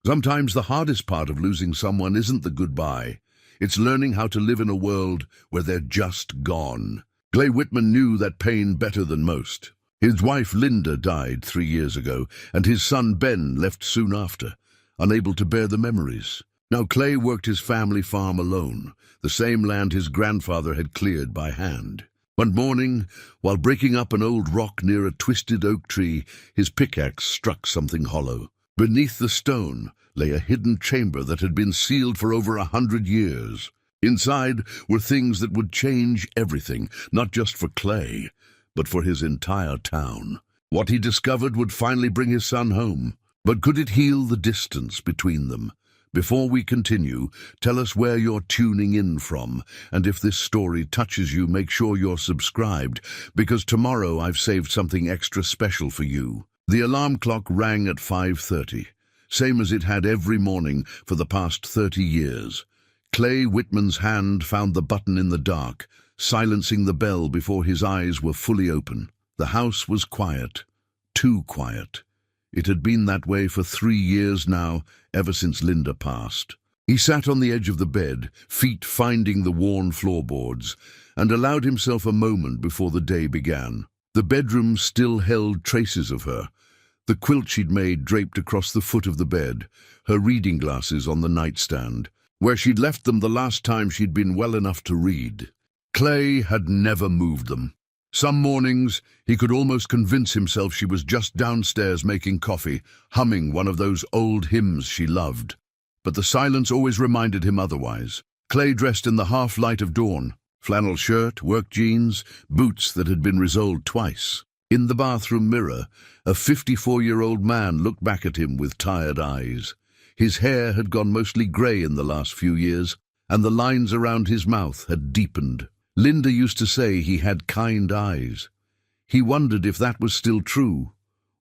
Sometimes the hardest part of losing someone isn't the goodbye. It's learning how to live in a world where they're just gone. Clay Whitman knew that pain better than most. His wife Linda died 3 years ago, and his son Ben left soon after, unable to bear the memories. Now Clay worked his family farm alone, the same land his grandfather had cleared by hand. One morning, while breaking up an old rock near a twisted oak tree, his pickaxe struck something hollow. Beneath the stone lay a hidden chamber that had been sealed for over 100 years. Inside were things that would change everything, not just for Clay, but for his entire town. What he discovered would finally bring his son home. But could it heal the distance between them? Before we continue, tell us where you're tuning in from, and if this story touches you, make sure you're subscribed, because tomorrow I've saved something extra special for you. The alarm clock rang at 5:30, same as it had every morning for the past 30 years. Clay Whitman's hand found the button in the dark, silencing the bell before his eyes were fully open. The house was quiet, too quiet. It had been that way for 3 years now, ever since Linda passed. He sat on the edge of the bed, feet finding the worn floorboards, and allowed himself a moment before the day began. The bedroom still held traces of her. The quilt she'd made draped across the foot of the bed, her reading glasses on the nightstand, where she'd left them the last time she'd been well enough to read. Clay had never moved them. Some mornings, he could almost convince himself she was just downstairs making coffee, humming one of those old hymns she loved. But the silence always reminded him otherwise. Clay dressed in the half-light of dawn, flannel shirt, work jeans, boots that had been resoled twice. In the bathroom mirror, a 54-year-old man looked back at him with tired eyes. His hair had gone mostly grey in the last few years, and the lines around his mouth had deepened. Linda used to say he had kind eyes. He wondered if that was still true,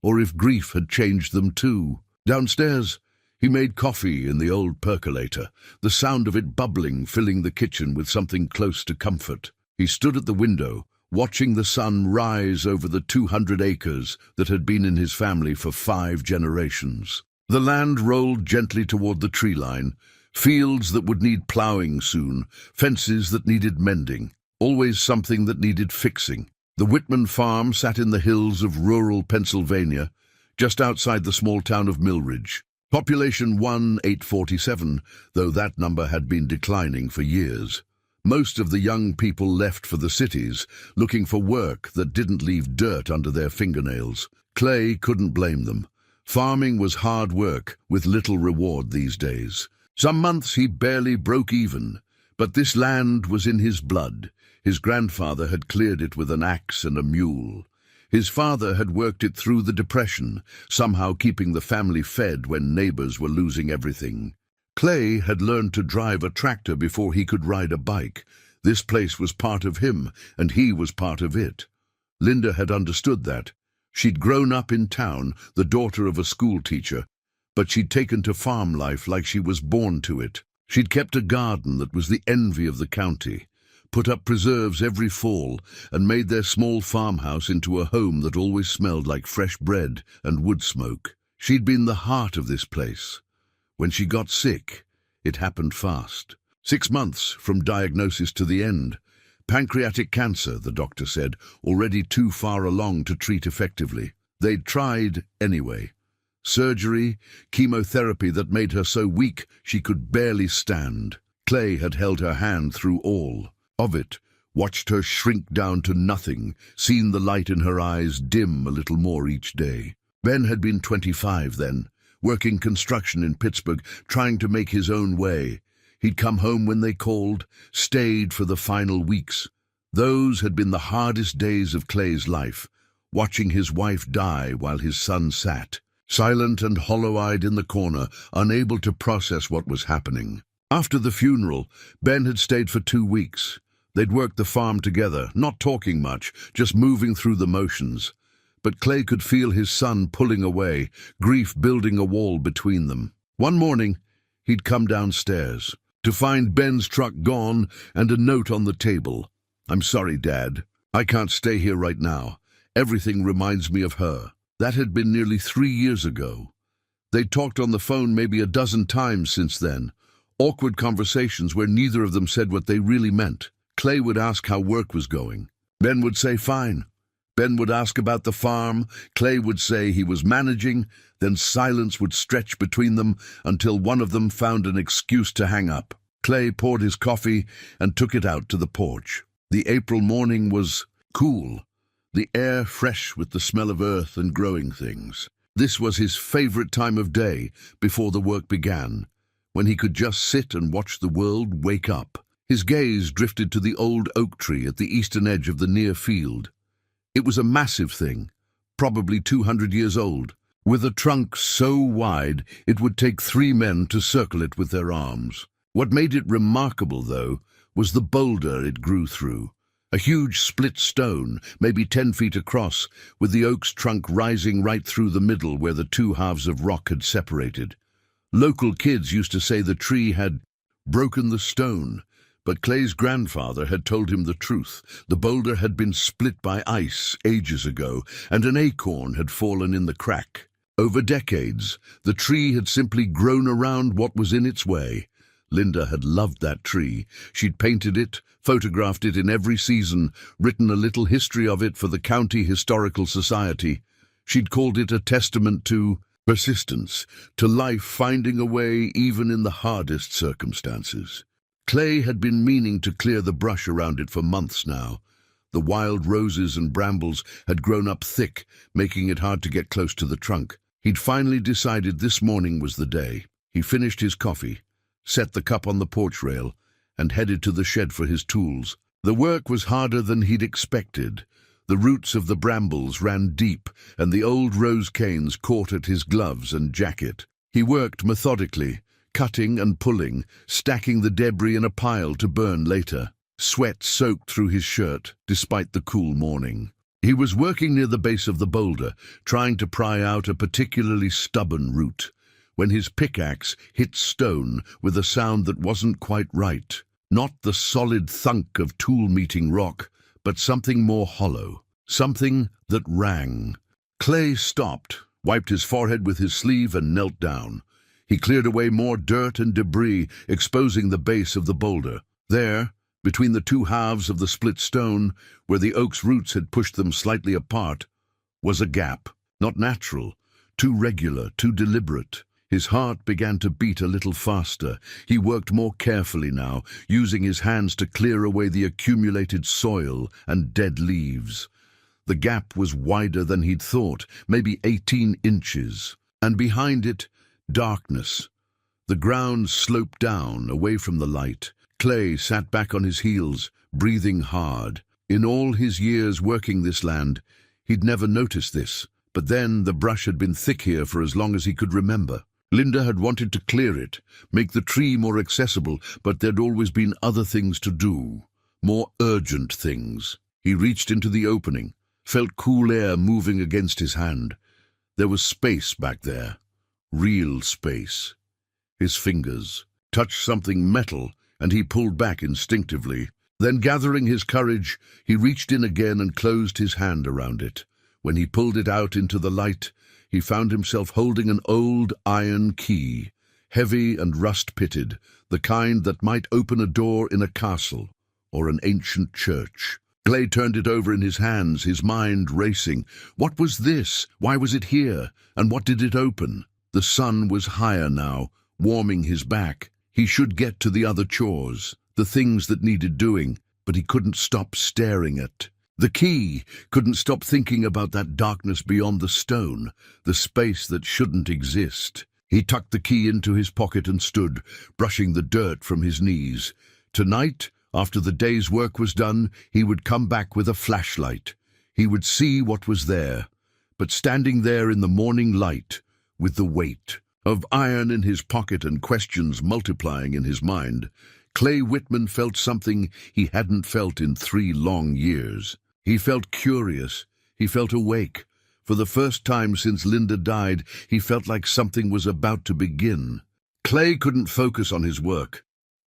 or if grief had changed them too. Downstairs, he made coffee in the old percolator, the sound of it bubbling, filling the kitchen with something close to comfort. He stood at the window, watching the sun rise over the 200 acres that had been in his family for 5 generations. The land rolled gently toward the tree line, fields that would need plowing soon, fences that needed mending. Always something that needed fixing. The Whitman farm sat in the hills of rural Pennsylvania, just outside the small town of Millridge. Population 1,847, though that number had been declining for years. Most of the young people left for the cities, looking for work that didn't leave dirt under their fingernails. Clay couldn't blame them. Farming was hard work, with little reward these days. Some months he barely broke even, but this land was in his blood. His grandfather had cleared it with an axe and a mule. His father had worked it through the Depression, somehow keeping the family fed when neighbors were losing everything. Clay had learned to drive a tractor before he could ride a bike. This place was part of him, and he was part of it. Linda had understood that. She'd grown up in town, the daughter of a school teacher, but she'd taken to farm life like she was born to it. She'd kept a garden that was the envy of the county, put up preserves every fall, and made their small farmhouse into a home that always smelled like fresh bread and wood smoke. She'd been the heart of this place. When she got sick, it happened fast. 6 months from diagnosis to the end. Pancreatic cancer, the doctor said, already too far along to treat effectively. They'd tried anyway. Surgery, chemotherapy that made her so weak she could barely stand. Clay had held her hand through all of it, watched her shrink down to nothing, seen the light in her eyes dim a little more each day. Ben had been 25 then, working construction in Pittsburgh, trying to make his own way. He'd come home when they called, stayed for the final weeks. Those had been the hardest days of Clay's life, watching his wife die while his son sat, silent and hollow-eyed in the corner, unable to process what was happening. After the funeral, Ben had stayed for 2 weeks. They'd worked the farm together, not talking much, just moving through the motions. But Clay could feel his son pulling away, grief building a wall between them. One morning, he'd come downstairs to find Ben's truck gone and a note on the table. "I'm sorry, Dad. I can't stay here right now. Everything reminds me of her." That had been nearly 3 years ago. They'd talked on the phone maybe a dozen times since then. Awkward conversations where neither of them said what they really meant. Clay would ask how work was going. Ben would say fine. Ben would ask about the farm. Clay would say he was managing. Then silence would stretch between them until one of them found an excuse to hang up. Clay poured his coffee and took it out to the porch. The April morning was cool, the air fresh with the smell of earth and growing things. This was his favorite time of day before the work began, when he could just sit and watch the world wake up. His gaze drifted to the old oak tree at the eastern edge of the near field. It was a massive thing, probably 200 years old, with a trunk so wide it would take 3 men to circle it with their arms. What made it remarkable, though, was the boulder it grew through. A huge split stone, maybe 10 feet across, with the oak's trunk rising right through the middle where the 2 halves of rock had separated. Local kids used to say the tree had broken the stone, but Clay's grandfather had told him the truth. The boulder had been split by ice ages ago, and an acorn had fallen in the crack. Over decades, the tree had simply grown around what was in its way. Linda had loved that tree. She'd painted it, photographed it in every season, written a little history of it for the County Historical Society. She'd called it a testament to persistence, to life finding a way even in the hardest circumstances. Clay had been meaning to clear the brush around it for months now. The wild roses and brambles had grown up thick, making it hard to get close to the trunk. He'd finally decided this morning was the day. He finished his coffee, set the cup on the porch rail, and headed to the shed for his tools. The work was harder than he'd expected. The roots of the brambles ran deep, and the old rose canes caught at his gloves and jacket. He worked methodically, cutting and pulling, stacking the debris in a pile to burn later. Sweat soaked through his shirt, despite the cool morning. He was working near the base of the boulder, trying to pry out a particularly stubborn root, when his pickaxe hit stone with a sound that wasn't quite right. Not the solid thunk of tool-meeting rock, but something more hollow, something that rang. Clay stopped, wiped his forehead with his sleeve, and knelt down. He cleared away more dirt and debris, exposing the base of the boulder. There, between the 2 halves of the split stone, where the oak's roots had pushed them slightly apart, was a gap. Not natural, too regular, too deliberate. His heart began to beat a little faster. He worked more carefully now, using his hands to clear away the accumulated soil and dead leaves. The gap was wider than he'd thought, maybe 18 inches. And behind it, darkness. The ground sloped down, away from the light. Clay sat back on his heels, breathing hard. In all his years working this land, he'd never noticed this. But then the brush had been thick here for as long as he could remember. Linda had wanted to clear it, make the tree more accessible, but there'd always been other things to do, more urgent things. He reached into the opening, felt cool air moving against his hand. There was space back there, real space. His fingers touched something metal, and he pulled back instinctively. Then, gathering his courage, he reached in again and closed his hand around it. When he pulled it out into the light, he found himself holding an old iron key, heavy and rust-pitted, the kind that might open a door in a castle or an ancient church. Clay turned it over in his hands, his mind racing. What was this? Why was it here? And what did it open? The sun was higher now, warming his back. He should get to the other chores, the things that needed doing, but he couldn't stop staring at the key, couldn't stop thinking about that darkness beyond the stone, the space that shouldn't exist. He tucked the key into his pocket and stood, brushing the dirt from his knees. Tonight, after the day's work was done, he would come back with a flashlight. He would see what was there. But standing there in the morning light, with the weight of iron in his pocket and questions multiplying in his mind, Clay Whitman felt something he hadn't felt in 3 long years. He felt curious. He felt awake. For the first time since Linda died, he felt like something was about to begin. Clay couldn't focus on his work.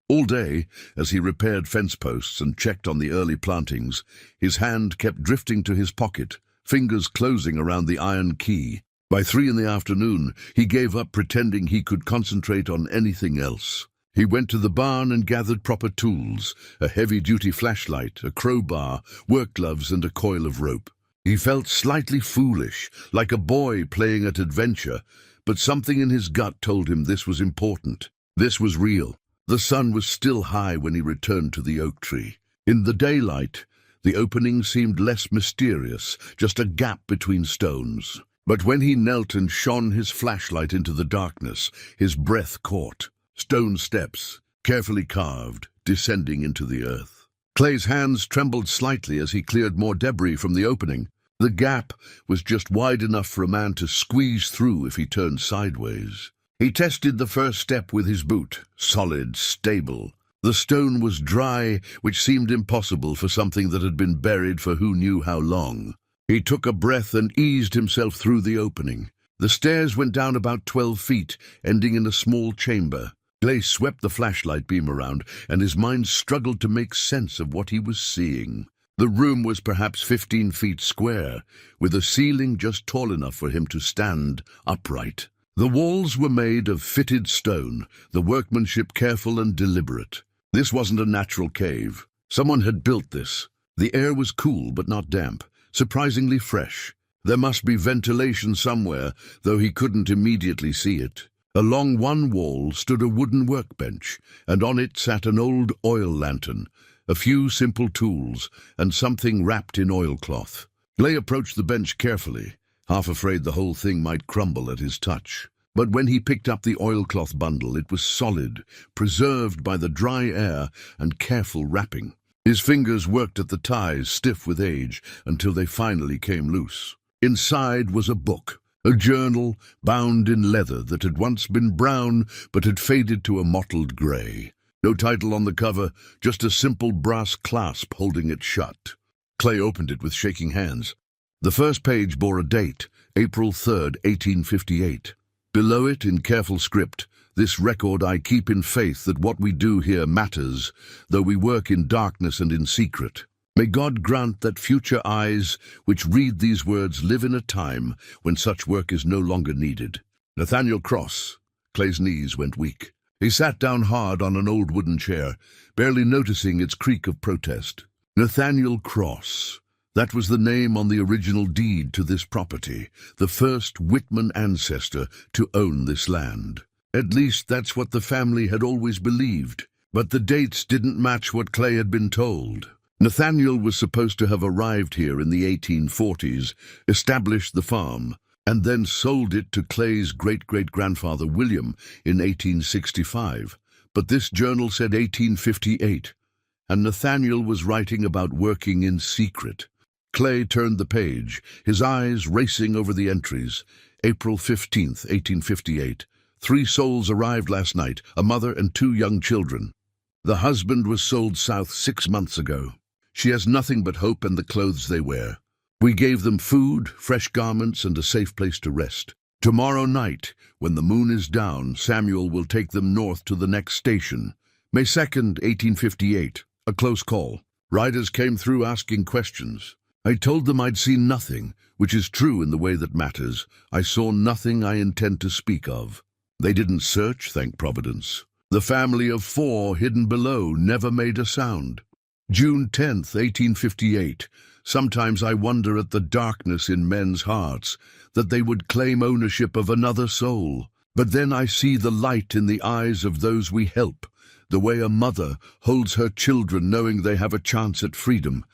All day, as he repaired fence posts and checked on the early plantings, his hand kept drifting to his pocket, fingers closing around the iron key. By 3 in the afternoon, he gave up pretending he could concentrate on anything else. He went to the barn and gathered proper tools, a heavy-duty flashlight, a crowbar, work gloves, and a coil of rope. He felt slightly foolish, like a boy playing at adventure, but something in his gut told him this was important. This was real. The sun was still high when he returned to the oak tree. In the daylight, the opening seemed less mysterious, just a gap between stones. But when he knelt and shone his flashlight into the darkness, his breath caught. Stone steps, carefully carved, descending into the earth. Clay's hands trembled slightly as he cleared more debris from the opening. The gap was just wide enough for a man to squeeze through if he turned sideways. He tested the first step with his boot, solid, stable. The stone was dry, which seemed impossible for something that had been buried for who knew how long. He took a breath and eased himself through the opening. The stairs went down about 12 feet, ending in a small chamber. Clay swept the flashlight beam around, and his mind struggled to make sense of what he was seeing. The room was perhaps 15 feet square, with a ceiling just tall enough for him to stand upright. The walls were made of fitted stone, the workmanship careful and deliberate. This wasn't a natural cave. Someone had built this. The air was cool but not damp, surprisingly fresh. There must be ventilation somewhere, though he couldn't immediately see it. Along one wall stood a wooden workbench, and on it sat an old oil lantern, a few simple tools, and something wrapped in oilcloth. Clay approached the bench carefully, half afraid the whole thing might crumble at his touch. But when he picked up the oilcloth bundle, it was solid, preserved by the dry air and careful wrapping. His fingers worked at the ties, stiff with age, until they finally came loose. Inside was a book, a journal bound in leather that had once been brown but had faded to a mottled gray. No title on the cover, just a simple brass clasp holding it shut. Clay opened it with shaking hands. The first page bore a date, April 3rd, 1858. Below it, in careful script, "This record I keep in faith that what we do here matters, though we work in darkness and in secret. May God grant that future eyes which read these words live in a time when such work is no longer needed." Nathaniel Cross. Clay's knees went weak. He sat down hard on an old wooden chair, barely noticing its creak of protest. Nathaniel Cross. That was the name on the original deed to this property, the first Whitman ancestor to own this land. At least that's what the family had always believed. But the dates didn't match what Clay had been told. Nathaniel was supposed to have arrived here in the 1840s, established the farm, and then sold it to Clay's great-great-grandfather William in 1865. But this journal said 1858, and Nathaniel was writing about working in secret. Clay turned the page, his eyes racing over the entries. April 15th, 1858. 3 souls arrived last night, a mother and 2 young children. The husband was sold south 6 months ago. She has nothing but hope and the clothes they wear. We gave them food, fresh garments, and a safe place to rest. Tomorrow night, when the moon is down, Samuel will take them north to the next station. May 2nd, 1858. A close call. Riders came through asking questions. I told them I'd seen nothing, which is true in the way that matters. I saw nothing I intend to speak of. They didn't search, thank Providence. The family of 4 hidden below never made a sound. June 10th, 1858. Sometimes I wonder at the darkness in men's hearts, that they would claim ownership of another soul. But then I see the light in the eyes of those we help, the way a mother holds her children knowing they have a chance at freedom.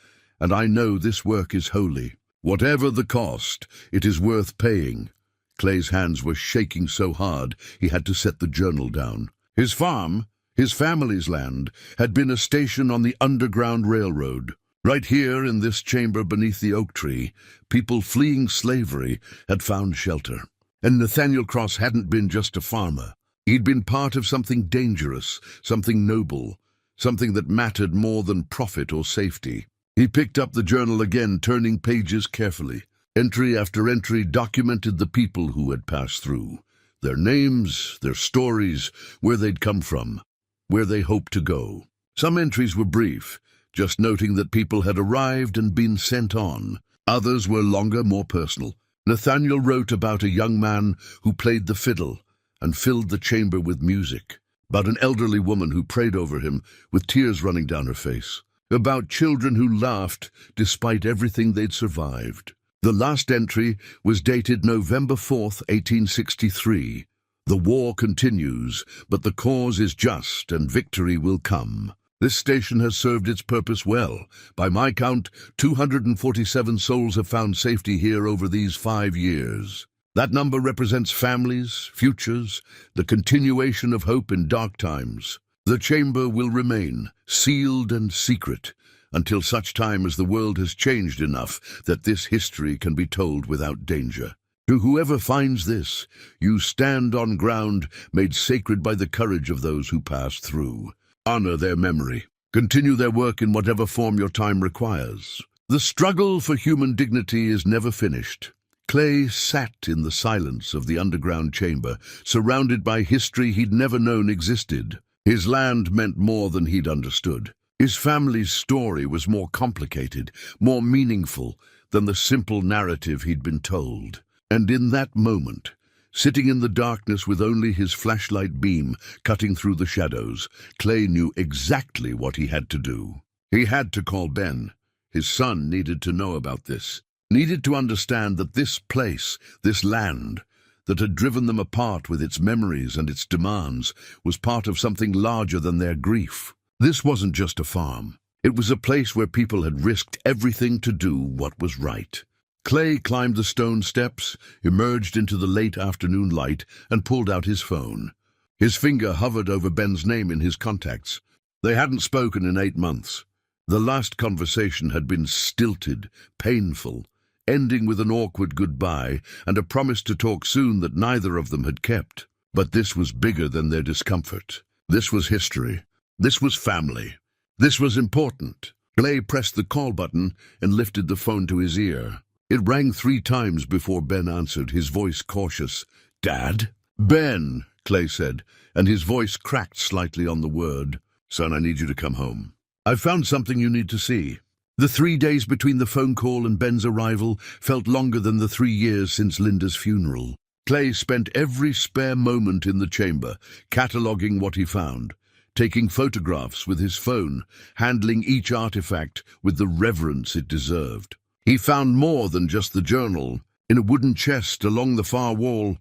And I know this work is holy. Whatever the cost, it is worth paying. Clay's hands were shaking so hard he had to set the journal down. His farm, his family's land, had been a station on the Underground Railroad. Right here in this chamber beneath the oak tree, people fleeing slavery had found shelter. And Nathaniel Cross hadn't been just a farmer. He'd been part of something dangerous, something noble, something that mattered more than profit or safety. He picked up the journal again, turning pages carefully. Entry after entry documented the people who had passed through, their names, their stories, where they'd come from, where they hoped to go. Some entries were brief, just noting that people had arrived and been sent on. Others were longer, more personal. Nathaniel wrote about a young man who played the fiddle and filled the chamber with music, about an elderly woman who prayed over him with tears running down her face, about children who laughed despite everything they'd survived. The last entry was dated November 4th, 1863. The war continues, but the cause is just and victory will come. This station has served its purpose well. By my count, 247 souls have found safety here over these 5 years. That number represents families, futures, the continuation of hope in dark times. The chamber will remain sealed and secret until such time as the world has changed enough that this history can be told without danger. To whoever finds this, you stand on ground made sacred by the courage of those who passed through. Honor their memory. Continue their work in whatever form your time requires. The struggle for human dignity is never finished. Clay sat in the silence of the underground chamber, surrounded by history he'd never known existed. His land meant more than he'd understood. His family's story was more complicated, more meaningful than the simple narrative he'd been told. And in that moment, sitting in the darkness with only his flashlight beam cutting through the shadows, Clay knew exactly what he had to do. He had to call Ben. His son needed to know about this, needed to understand that this place, this land, that had driven them apart with its memories and its demands, was part of something larger than their grief. This wasn't just a farm. It was a place where people had risked everything to do what was right. Clay climbed the stone steps, emerged into the late afternoon light, and pulled out his phone. His finger hovered over Ben's name in his contacts. They hadn't spoken in 8 months. The last conversation had been stilted, painful, ending with an awkward goodbye and a promise to talk soon that neither of them had kept. But this was bigger than their discomfort. This was history. This was family. This was important. Clay pressed the call button and lifted the phone to his ear. It rang 3 times before Ben answered, his voice cautious. "Dad?" "Ben," Clay said, and his voice cracked slightly on the word. "Son, I need you to come home. I've found something you need to see." The 3 days between the phone call and Ben's arrival felt longer than the 3 years since Linda's funeral. Clay spent every spare moment in the chamber, cataloging what he found, taking photographs with his phone, handling each artifact with the reverence it deserved. He found more than just the journal. In a wooden chest along the far wall,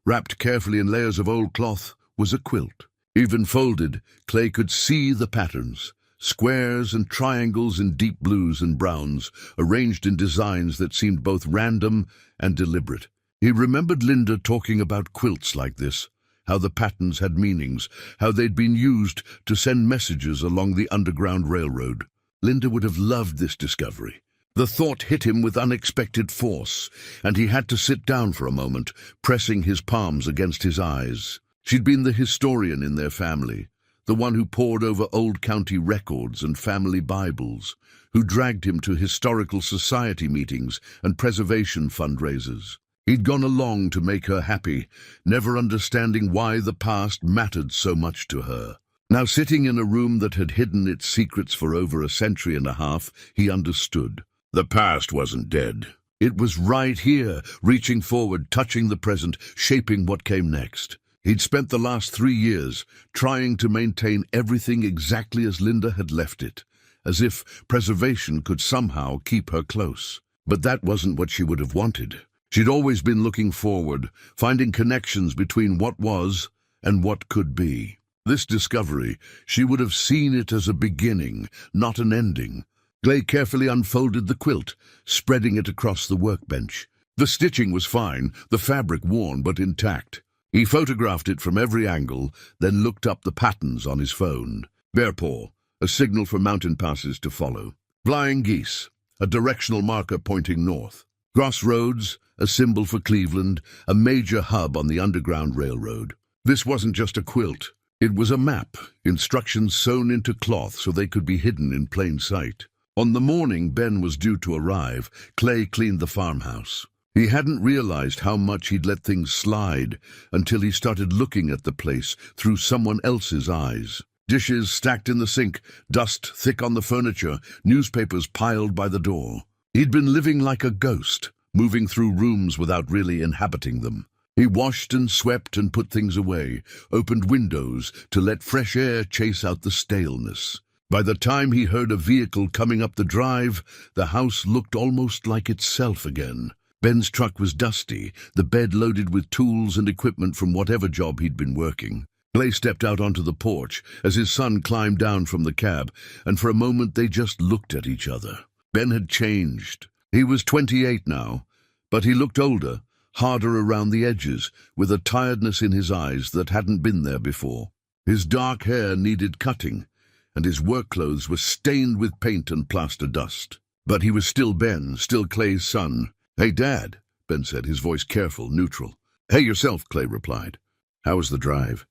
wrapped carefully in layers of old cloth, was a quilt. Even folded, Clay could see the patterns. Squares and triangles in deep blues and browns, arranged in designs that seemed both random and deliberate. He remembered Linda talking about quilts like this, how the patterns had meanings, how they'd been used to send messages along the Underground Railroad. Linda would have loved this discovery. The thought hit him with unexpected force, and he had to sit down for a moment, pressing his palms against his eyes. She'd been the historian in their family, the one who pored over old county records and family Bibles, who dragged him to historical society meetings and preservation fundraisers. He'd gone along to make her happy, never understanding why the past mattered so much to her. Now, sitting in a room that had hidden its secrets for over a century and a half, he understood. The past wasn't dead. It was right here, reaching forward, touching the present, shaping what came next. He'd spent the last 3 years trying to maintain everything exactly as Linda had left it, as if preservation could somehow keep her close. But that wasn't what she would have wanted. She'd always been looking forward, finding connections between what was and what could be. This discovery, she would have seen it as a beginning, not an ending. Clay carefully unfolded the quilt, spreading it across the workbench. The stitching was fine, the fabric worn but intact. He photographed it from every angle, then looked up the patterns on his phone. Bear paw, a signal for mountain passes to follow. Flying geese, a directional marker pointing north. Crossroads, a symbol for Cleveland, a major hub on the Underground Railroad. This wasn't just a quilt. It was a map, instructions sewn into cloth so they could be hidden in plain sight. On the morning Ben was due to arrive, Clay cleaned the farmhouse. He hadn't realized how much he'd let things slide until he started looking at the place through someone else's eyes. Dishes stacked in the sink, dust thick on the furniture, newspapers piled by the door. He'd been living like a ghost, moving through rooms without really inhabiting them. He washed and swept and put things away, opened windows to let fresh air chase out the staleness. By the time he heard a vehicle coming up the drive, the house looked almost like itself again. Ben's truck was dusty, the bed loaded with tools and equipment from whatever job he'd been working. Clay stepped out onto the porch as his son climbed down from the cab, and for a moment they just looked at each other. Ben had changed. He was 28 now, but he looked older, harder around the edges, with a tiredness in his eyes that hadn't been there before. His dark hair needed cutting, and his work clothes were stained with paint and plaster dust. But he was still Ben, still Clay's son. "Hey, Dad," Ben said, his voice careful, neutral. "Hey yourself," Clay replied. "How was the drive?"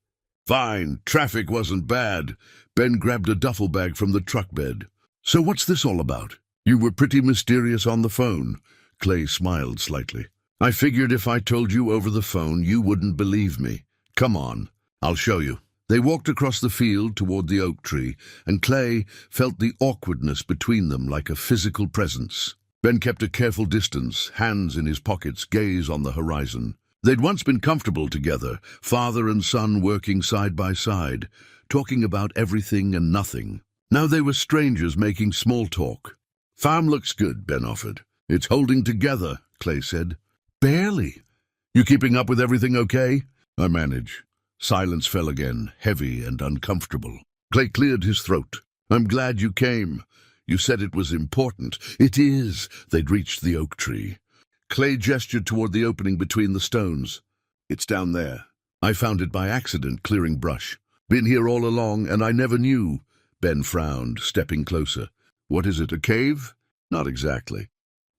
"Fine. Traffic wasn't bad." Ben grabbed a duffel bag from the truck bed. "So what's this all about? You were pretty mysterious on the phone." Clay smiled slightly. "I figured if I told you over the phone, you wouldn't believe me. Come on, I'll show you." They walked across the field toward the oak tree, and Clay felt the awkwardness between them like a physical presence. Ben kept a careful distance, hands in his pockets, gaze on the horizon. They'd once been comfortable together, father and son working side by side, talking about everything and nothing. Now they were strangers making small talk. "Farm looks good," Ben offered. "It's holding together," Clay said. "Barely. You keeping up with everything okay?" "I manage." Silence fell again, heavy and uncomfortable. Clay cleared his throat. "I'm glad you came. You said it was important." "It is." They'd reached the oak tree. Clay gestured toward the opening between the stones. "It's down there. I found it by accident, clearing brush. Been here all along, and I never knew." Ben frowned, stepping closer. "What is it, a cave?" "Not exactly."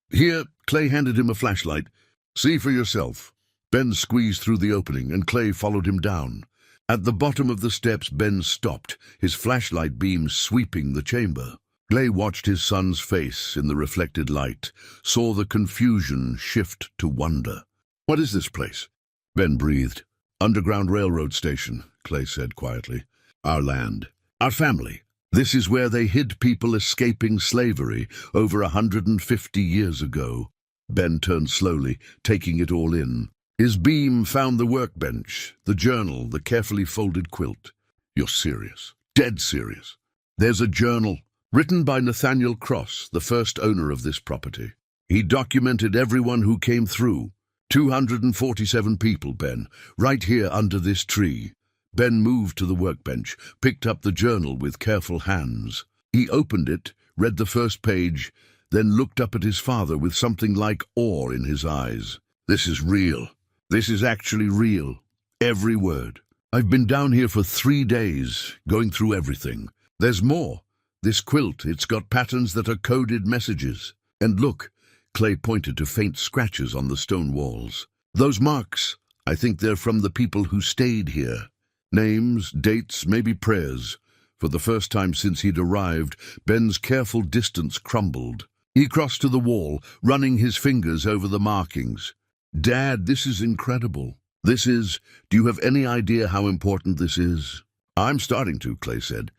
"Here," Clay handed him a flashlight. "See for yourself." Ben squeezed through the opening, and Clay followed him down. At the bottom of the steps, Ben stopped, his flashlight beam sweeping the chamber. Clay watched his son's face in the reflected light, saw the confusion shift to wonder. "What is this place?" Ben breathed. "Underground railroad station," Clay said quietly. "Our land. Our family. This is where they hid people escaping slavery over 150 years ago." Ben turned slowly, taking it all in. His beam found the workbench, the journal, the carefully folded quilt. "You're serious. Dead serious." "There's a journal, written by Nathaniel Cross, the first owner of this property. He documented everyone who came through. 247 people, Ben, right here under this tree." Ben moved to the workbench, picked up the journal with careful hands. He opened it, read the first page, then looked up at his father with something like awe in his eyes. "This is real. This is actually real. Every word. I've been down here for 3 days, going through everything. There's more. This quilt, it's got patterns that are coded messages. And look," Clay pointed to faint scratches on the stone walls. "Those marks, I think they're from the people who stayed here. Names, dates, maybe prayers." For the first time since he'd arrived, Ben's careful distance crumbled. He crossed to the wall, running his fingers over the markings. "Dad, this is incredible. Do you have any idea how important this is?" "I'm starting to," Clay said.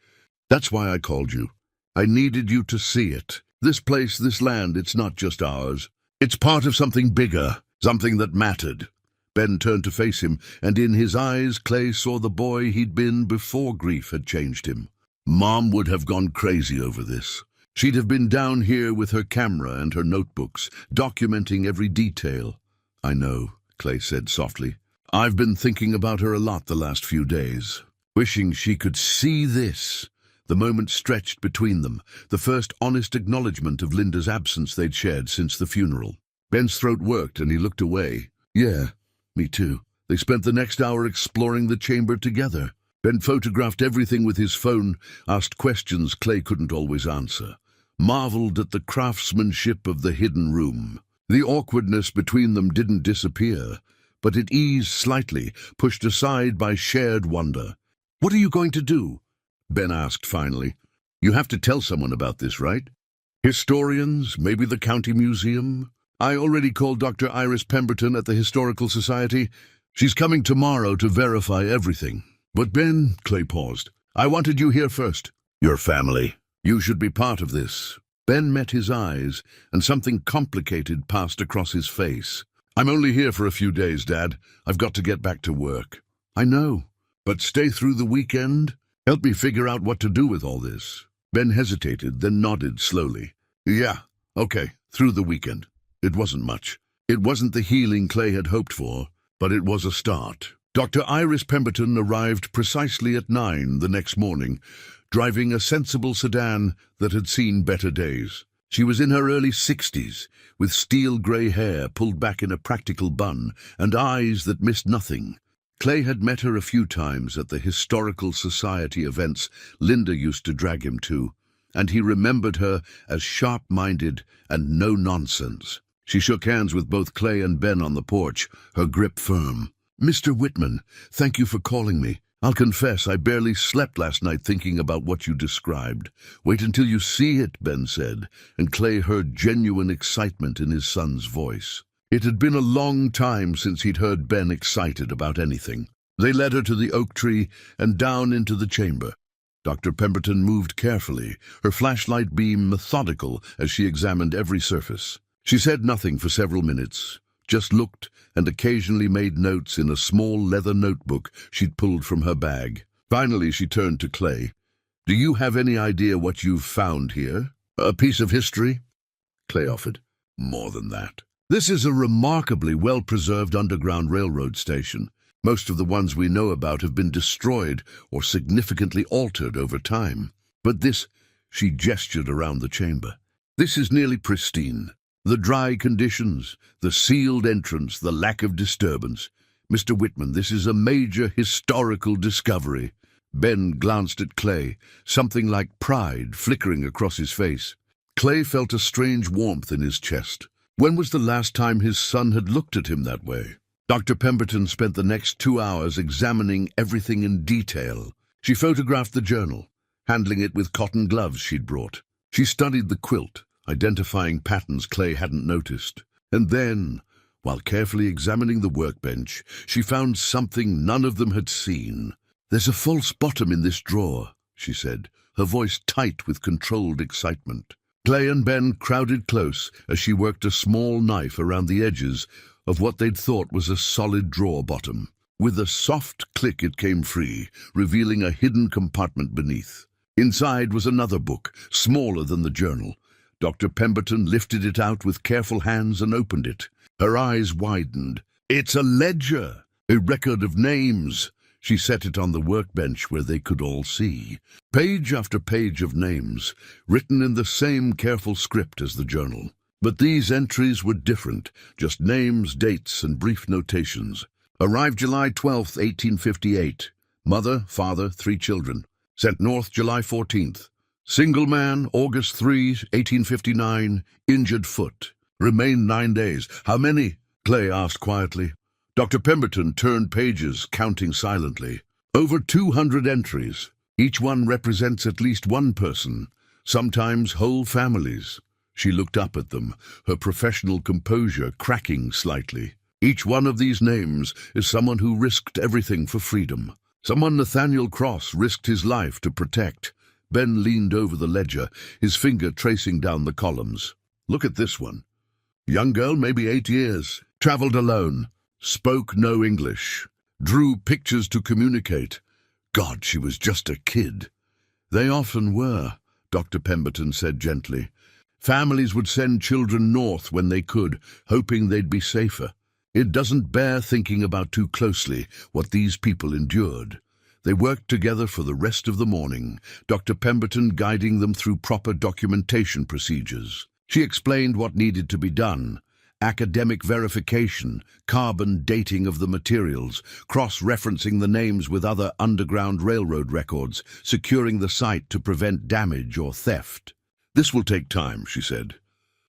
"That's why I called you. I needed you to see it. This place, this land, it's not just ours. It's part of something bigger, something that mattered." Ben turned to face him, and in his eyes Clay saw the boy he'd been before grief had changed him. "Mom would have gone crazy over this. She'd have been down here with her camera and her notebooks, documenting every detail." "I know," Clay said softly. "I've been thinking about her a lot the last few days, wishing she could see this." The moment stretched between them, the first honest acknowledgement of Linda's absence they'd shared since the funeral. Ben's throat worked and he looked away. "Yeah, me too." They spent the next hour exploring the chamber together. Ben photographed everything with his phone, asked questions Clay couldn't always answer, marveled at the craftsmanship of the hidden room. The awkwardness between them didn't disappear, but it eased slightly, pushed aside by shared wonder. "What are you going to do?" Ben asked finally. "You have to tell someone about this, right? Historians, maybe the county museum?" "I already called Dr. Iris Pemberton at the Historical Society. She's coming tomorrow to verify everything." "But Ben," Clay paused, "I wanted you here first." "Your family. You should be part of this. Ben met his eyes, and something complicated passed across his face. "I'm only here for a few days, Dad. I've got to get back to work." "I know, but stay through the weekend? Help me figure out what to do with all this." Ben hesitated, then nodded slowly. "Yeah, okay, through the weekend." It wasn't much. It wasn't the healing Clay had hoped for, but it was a start. Dr. Iris Pemberton arrived precisely at 9 the next morning, driving a sensible sedan that had seen better days. She was in her early 60s, with steel-grey hair pulled back in a practical bun and eyes that missed nothing. Clay had met her a few times at the Historical Society events Linda used to drag him to, and he remembered her as sharp-minded and no-nonsense. She shook hands with both Clay and Ben on the porch, her grip firm. "Mr. Whitman, thank you for calling me. I'll confess I barely slept last night thinking about what you described." "Wait until you see it," Ben said, and Clay heard genuine excitement in his son's voice. It had been a long time since he'd heard Ben excited about anything. They led her to the oak tree and down into the chamber. Dr. Pemberton moved carefully, her flashlight beam methodical as she examined every surface. She said nothing for several minutes, just looked and occasionally made notes in a small leather notebook she'd pulled from her bag. Finally, she turned to Clay. "Do you have any idea what you've found here? A piece of history?" Clay offered. "More than that. This is a remarkably well-preserved underground railroad station. Most of the ones we know about have been destroyed or significantly altered over time. But this," she gestured around the chamber, "this is nearly pristine. The dry conditions, the sealed entrance, the lack of disturbance. Mr. Whitman, this is a major historical discovery." Ben glanced at Clay, something like pride flickering across his face. Clay felt a strange warmth in his chest. When was the last time his son had looked at him that way? Dr. Pemberton spent the next 2 hours examining everything in detail. She photographed the journal, handling it with cotton gloves she'd brought. She studied the quilt, identifying patterns Clay hadn't noticed. And then, while carefully examining the workbench, she found something none of them had seen. "There's a false bottom in this drawer," she said, her voice tight with controlled excitement. Clay and Ben crowded close as she worked a small knife around the edges of what they'd thought was a solid drawer bottom. With a soft click it came free, revealing a hidden compartment beneath. Inside was another book, smaller than the journal. Dr. Pemberton lifted it out with careful hands and opened it. Her eyes widened. "It's a ledger, a record of names." She set it on the workbench where they could all see. Page after page of names, written in the same careful script as the journal. But these entries were different, just names, dates, and brief notations. Arrived July 12th, 1858. Mother, father, 3 children. Sent north July 14th. Single man, August 3, 1859, injured foot. Remained 9 days. "How many?" Clay asked quietly. Dr. Pemberton turned pages, counting silently. "Over 200 entries. Each one represents at least one person, sometimes whole families." She looked up at them, her professional composure cracking slightly. "Each one of these names is someone who risked everything for freedom. Someone Nathaniel Cross risked his life to protect." Ben leaned over the ledger, his finger tracing down the columns. "Look at this one. Young girl, maybe 8 years. Traveled alone. Spoke no English. Drew pictures to communicate. God, she was just a kid." "They often were," Dr. Pemberton said gently. "Families would send children north when they could, hoping they'd be safer. It doesn't bear thinking about too closely what these people endured." They worked together for the rest of the morning, Dr. Pemberton guiding them through proper documentation procedures. She explained what needed to be done: academic verification, carbon dating of the materials, cross-referencing the names with other Underground Railroad records, securing the site to prevent damage or theft. "This will take time," she said.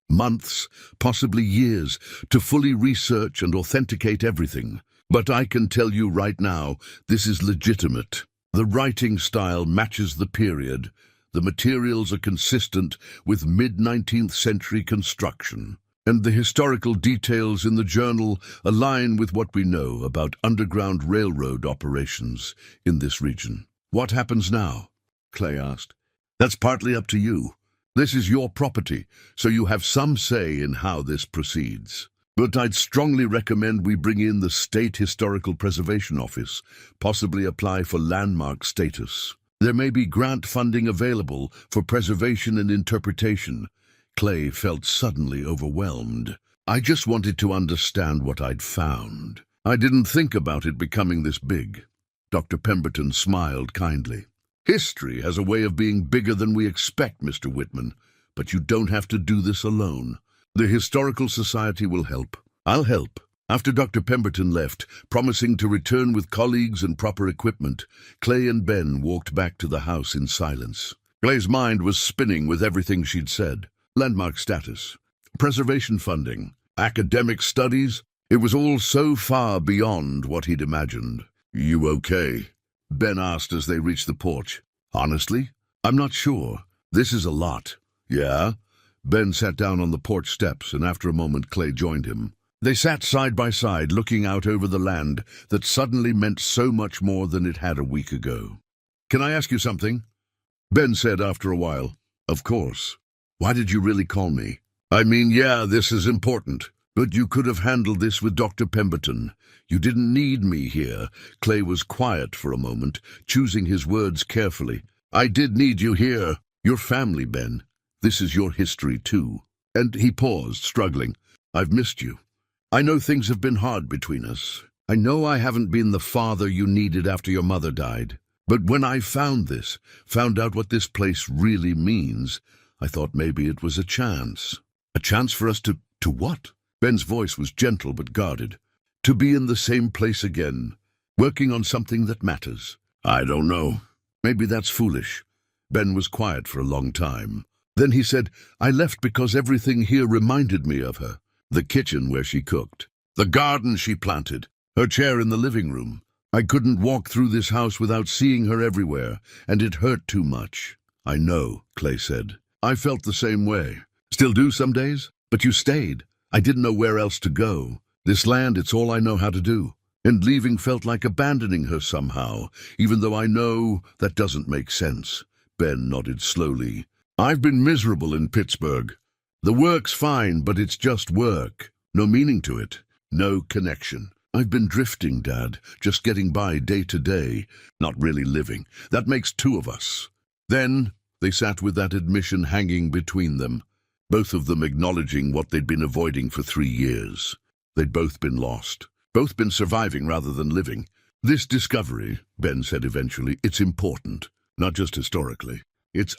"Months, possibly years, to fully research and authenticate everything. But I can tell you right now, this is legitimate. The writing style matches the period. The materials are consistent with mid-19th century construction. And the historical details in the journal align with what we know about Underground Railroad operations in this region." "What happens now?" Clay asked. "That's partly up to you." This is your property, so you have some say in how this proceeds. But I'd strongly recommend we bring in the State Historical Preservation Office, possibly apply for landmark status. There may be grant funding available for preservation and interpretation. Clay felt suddenly overwhelmed. I just wanted to understand what I'd found. I didn't think about it becoming this big. Dr. Pemberton smiled kindly. History has a way of being bigger than we expect, Mr. Whitman, but you don't have to do this alone. The Historical Society will help. I'll help. After Dr. Pemberton left, promising to return with colleagues and proper equipment, Clay and Ben walked back to the house in silence. Clay's mind was spinning with everything she'd said. Landmark status, preservation funding, academic studies. It was all so far beyond what he'd imagined. "You okay?" Ben asked as they reached the porch. "Honestly, I'm not sure. This is a lot." "Yeah?" Ben sat down on the porch steps, and after a moment Clay joined him. They sat side by side, looking out over the land that suddenly meant so much more than it had a week ago. "Can I ask you something?" Ben said after a while. "Of course. Why did you really call me?" "I mean, yeah, this is important. But you could have handled this with Dr. Pemberton. You didn't need me here." Clay was quiet for a moment, choosing his words carefully. "I did need you here. Your family, Ben. This is your history, too." And he paused, struggling. "I've missed you. I know things have been hard between us. I know I haven't been the father you needed after your mother died. But when I found out what this place really means, I thought maybe it was a chance. A chance for us to what?" Ben's voice was gentle but guarded. "To be in the same place again, working on something that matters." "I don't know. Maybe that's foolish." Ben was quiet for a long time. Then he said, "I left because everything here reminded me of her. The kitchen where she cooked, the garden she planted, her chair in the living room. I couldn't walk through this house without seeing her everywhere, and it hurt too much." "I know," Clay said. "I felt the same way. Still do some days, but you stayed. I didn't know where else to go. This land, it's all I know how to do. And leaving felt like abandoning her somehow, even though I know that doesn't make sense." Ben nodded slowly. "I've been miserable in Pittsburgh. The work's fine, but it's just work. No meaning to it. No connection. I've been drifting, Dad, just getting by day to day, not really living. That makes two of us." Then they sat with that admission hanging between them, both of them acknowledging what they'd been avoiding for 3 years. They'd both been lost, both been surviving rather than living. "This discovery," Ben said eventually, "it's important, not just historically.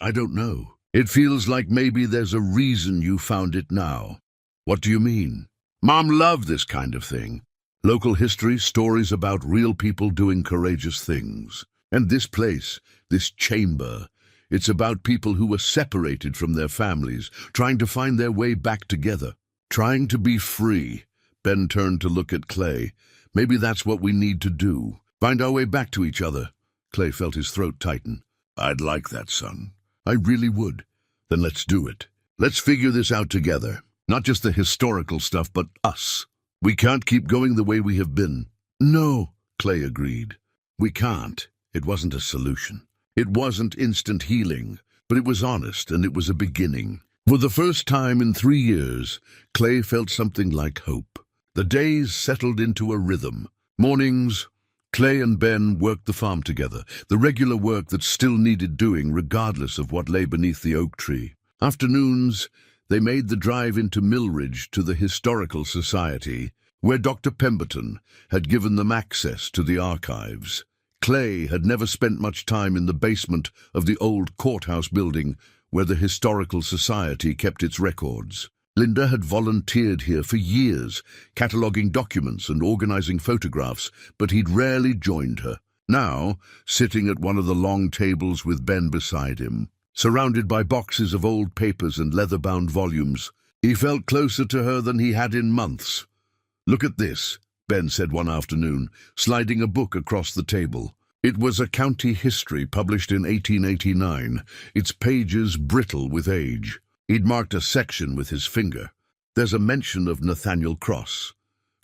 I don't know. It feels like maybe there's a reason you found it now." "What do you mean?" "Mom loved this kind of thing. Local history, stories about real people doing courageous things. And this place, this chamber, it's about people who were separated from their families, trying to find their way back together, trying to be free." Ben turned to look at Clay. "Maybe that's what we need to do. Find our way back to each other." Clay felt his throat tighten. "I'd like that, son. I really would." "Then let's do it. Let's figure this out together. Not just the historical stuff, but us. We can't keep going the way we have been." "No," Clay agreed. "We can't." It wasn't a solution. It wasn't instant healing, but it was honest, and it was a beginning. For the first time in 3 years, Clay felt something like hope. The days settled into a rhythm. Mornings, Clay and Ben worked the farm together, the regular work that still needed doing regardless of what lay beneath the oak tree. Afternoons, they made the drive into Millridge to the Historical Society, where Dr. Pemberton had given them access to the archives. Clay had never spent much time in the basement of the old courthouse building where the Historical Society kept its records. Linda had volunteered here for years, cataloging documents and organizing photographs, but he'd rarely joined her. Now, sitting at one of the long tables with Ben beside him, surrounded by boxes of old papers and leather-bound volumes, he felt closer to her than he had in months. "Look at this," Ben said one afternoon, sliding a book across the table. It was a county history published in 1889, its pages brittle with age. He'd marked a section with his finger. "There's a mention of Nathaniel Cross."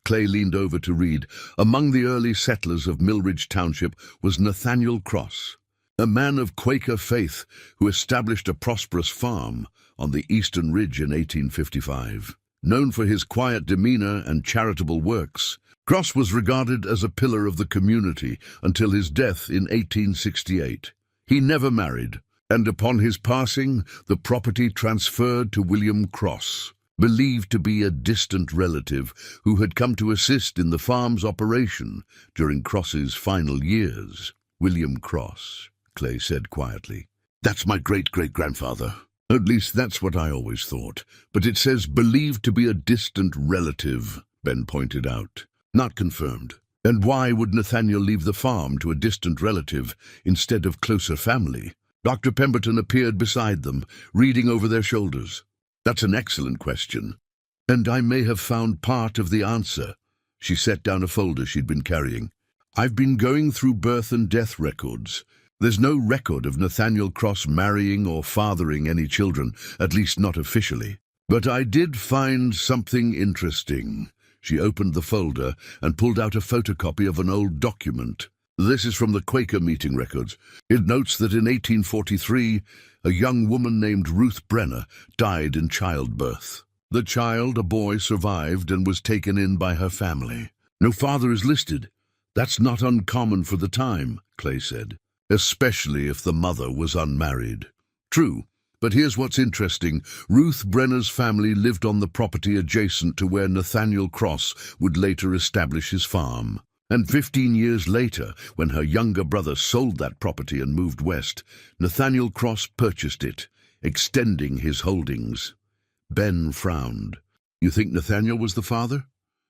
Clay leaned over to read. "Among the early settlers of Millridge Township was Nathaniel Cross. a man of Quaker faith who established a prosperous farm on the Eastern Ridge in 1855. Known for his quiet demeanor and charitable works, Cross was regarded as a pillar of the community until his death in 1868. He never married, and upon his passing, the property transferred to William Cross, believed to be a distant relative who had come to assist in the farm's operation during Cross's final years. "William Cross," Clay said quietly. "That's my great-great-grandfather. At least that's what I always thought. But it says believed to be a distant relative," Ben pointed out. "Not confirmed. And why would Nathaniel leave the farm to a distant relative instead of closer family?" Dr. Pemberton appeared beside them, reading over their shoulders. "That's an excellent question. And I may have found part of the answer." She set down a folder she'd been carrying. "I've been going through birth and death records. There's no record of Nathaniel Cross marrying or fathering any children, at least not officially. But I did find something interesting." She opened the folder and pulled out a photocopy of an old document. This is from the Quaker meeting records. It notes that in 1843, a young woman named Ruth Brenner died in childbirth. The child, a boy, survived and was taken in by her family. "No father is listed. That's not uncommon for the time," Clay said, "especially if the mother was unmarried." "True. But here's what's interesting. Ruth Brenner's family lived on the property adjacent to where Nathaniel Cross would later establish his farm. And 15 years later, when her younger brother sold that property and moved west, Nathaniel Cross purchased it, extending his holdings." Ben frowned. "You think Nathaniel was the father?"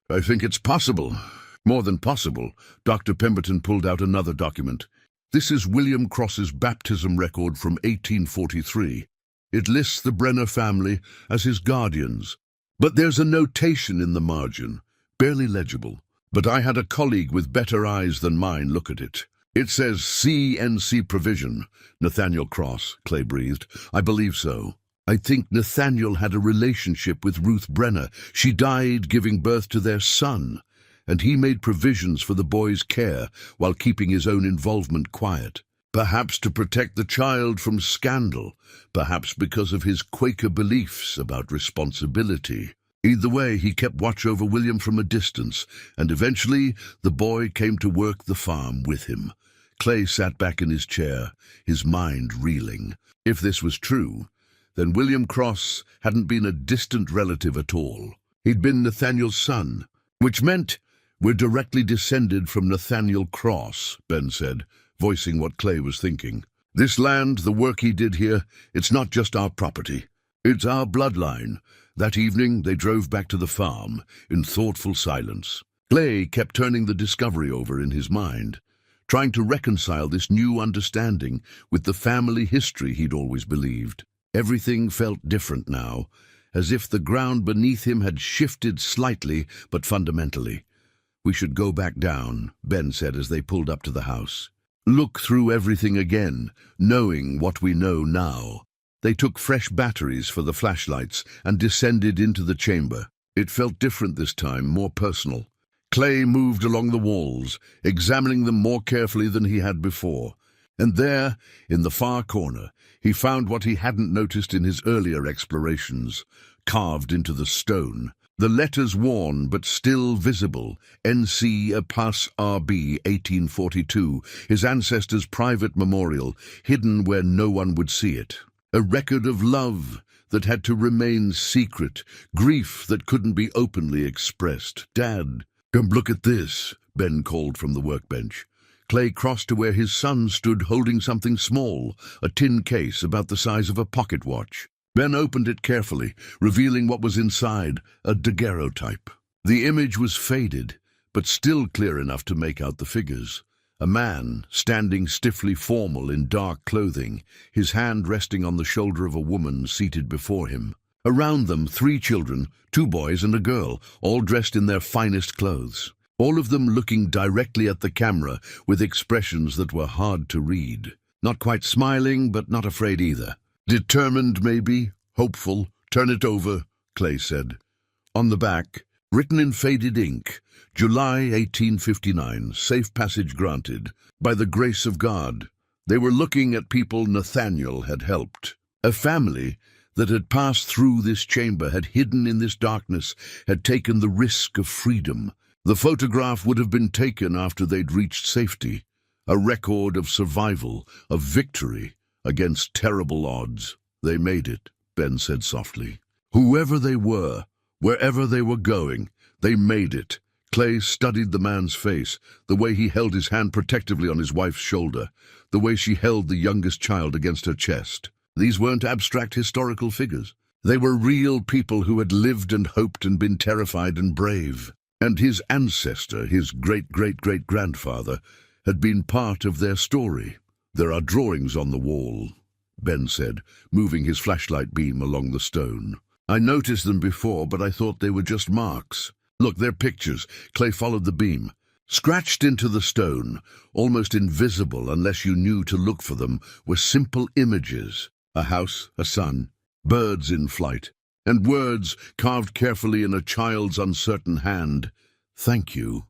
"I think it's possible. More than possible." Dr. Pemberton pulled out another document. "This is William Cross's baptism record from 1843. It lists the Brenner family as his guardians. But there's a notation in the margin, barely legible. But I had a colleague with better eyes than mine look at it. It says CNC provision. Nathaniel Cross," Clay breathed. "I believe so. I think Nathaniel had a relationship with Ruth Brenner. She died giving birth to their son, and he made provisions for the boy's care while keeping his own involvement quiet. Perhaps to protect the child from scandal, perhaps because of his Quaker beliefs about responsibility. Either way, he kept watch over William from a distance, and eventually the boy came to work the farm with him." Clay sat back in his chair, his mind reeling. If this was true, then William Cross hadn't been a distant relative at all. He'd been Nathaniel's son, which meant we're directly descended from Nathaniel Cross, Ben said, voicing what Clay was thinking. "This land, the work he did here, it's not just our property. It's our bloodline." That evening, they drove back to the farm in thoughtful silence. Clay kept turning the discovery over in his mind, trying to reconcile this new understanding with the family history he'd always believed. Everything felt different now, as if the ground beneath him had shifted slightly but fundamentally. "We should go back down," Ben said as they pulled up to the house. "Look through everything again, knowing what we know now." They took fresh batteries for the flashlights and descended into the chamber. It felt different this time, more personal. Clay moved along the walls, examining them more carefully than he had before. And there, in the far corner, he found what he hadn't noticed in his earlier explorations, carved into the stone. The letters worn but still visible, NC Pas RB 1842, his ancestors' private memorial, hidden where no one would see it. A record of love that had to remain secret, grief that couldn't be openly expressed. "Dad, come look at this," Ben called from the workbench. Clay crossed to where his son stood holding something small, a tin case about the size of a pocket watch. Ben opened it carefully, revealing what was inside, a daguerreotype. The image was faded, but still clear enough to make out the figures. A man, standing stiffly formal in dark clothing, his hand resting on the shoulder of a woman seated before him. Around them, 3 children, 2 boys and a girl, all dressed in their finest clothes. All of them looking directly at the camera with expressions that were hard to read. Not quite smiling, but not afraid either. "Determined, maybe, hopeful, turn it over," Clay said. On the back, written in faded ink, July 1859, safe passage granted. By the grace of God, They were looking at people Nathaniel had helped. A family that had passed through this chamber, had hidden in this darkness, had taken the risk of freedom. The photograph would have been taken after they'd reached safety. A record of survival, of victory against terrible odds. They made it, Ben said softly. Whoever they were, wherever they were going, they made it. Clay studied the man's face, the way he held his hand protectively on his wife's shoulder, the way she held the youngest child against her chest. These weren't abstract historical figures. They were real people who had lived and hoped and been terrified and brave. And his ancestor, his great-great-great-grandfather, had been part of their story. There are drawings on the wall, Ben said, moving his flashlight beam along the stone. I noticed them before, but I thought they were just marks. Look, they're pictures. Clay followed the beam. Scratched into the stone, almost invisible unless you knew to look for them, were simple images. A house, a sun, birds in flight, and words carved carefully in a child's uncertain hand. Thank you.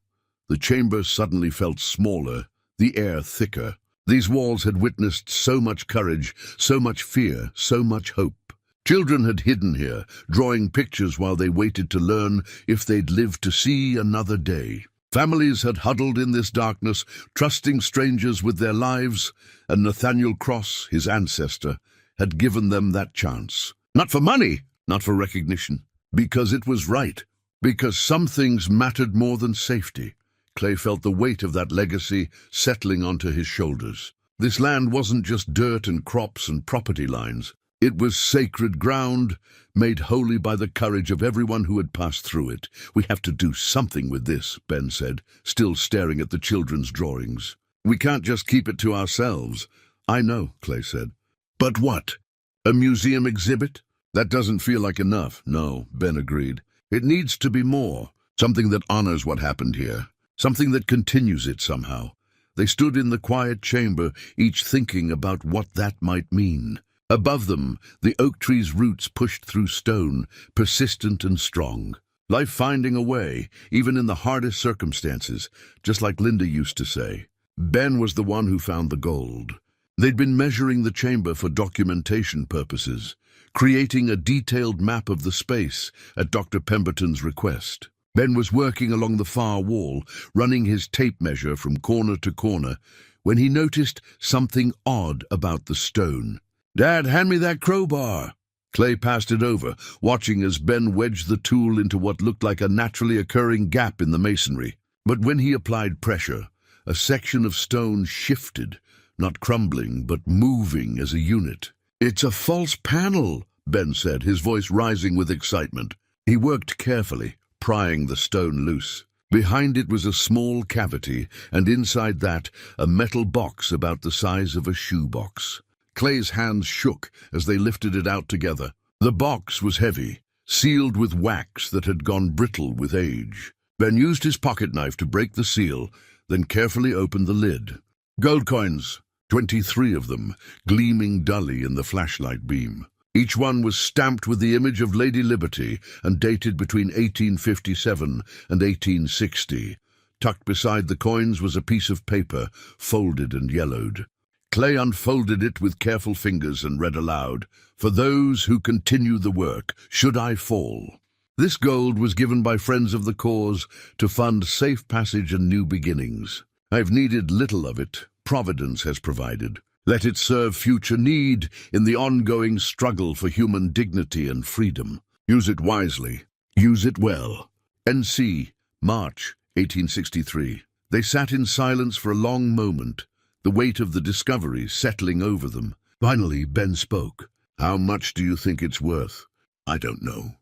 The chamber suddenly felt smaller, the air thicker. These walls had witnessed so much courage, so much fear, so much hope. Children had hidden here, drawing pictures while they waited to learn if they'd live to see another day. Families had huddled in this darkness, trusting strangers with their lives, and Nathaniel Cross, his ancestor, had given them that chance. Not for money, not for recognition, because it was right, because some things mattered more than safety. Clay felt the weight of that legacy settling onto his shoulders. This land wasn't just dirt and crops and property lines. It was sacred ground, made holy by the courage of everyone who had passed through it. We have to do something with this, Ben said, still staring at the children's drawings. We can't just keep it to ourselves. I know, Clay said. But what? A museum exhibit? That doesn't feel like enough. No, Ben agreed. It needs to be more. Something that honors what happened here. Something that continues it somehow. They stood in the quiet chamber, each thinking about what that might mean. Above them, the oak tree's roots pushed through stone, persistent and strong. Life finding a way, even in the hardest circumstances, just like Linda used to say. Ben was the one who found the gold. They'd been measuring the chamber for documentation purposes, creating a detailed map of the space at Dr. Pemberton's request. Ben was working along the far wall, running his tape measure from corner to corner, when he noticed something odd about the stone. Dad, hand me that crowbar. Clay passed it over, watching as Ben wedged the tool into what looked like a naturally occurring gap in the masonry. But when he applied pressure, a section of stone shifted, not crumbling, but moving as a unit. It's a false panel, Ben said, his voice rising with excitement. He worked carefully, prying the stone loose. Behind it was a small cavity, and inside that, a metal box about the size of a shoebox. Clay's hands shook as they lifted it out together. The box was heavy, sealed with wax that had gone brittle with age. Ben used his pocket knife to break the seal, then carefully opened the lid. Gold coins, 23 of them, gleaming dully in the flashlight beam. Each one was stamped with the image of Lady Liberty and dated between 1857 and 1860. Tucked beside the coins was a piece of paper, folded and yellowed. Clay unfolded it with careful fingers and read aloud, "For those who continue the work, should I fall." This gold was given by friends of the cause to fund safe passage and new beginnings. I've needed little of it. Providence has provided. Let it serve future need in the ongoing struggle for human dignity and freedom. Use it wisely. Use it well. N.C., March 1863. They sat in silence for a long moment, the weight of the discovery settling over them. Finally, Ben spoke. How much do you think it's worth? I don't know.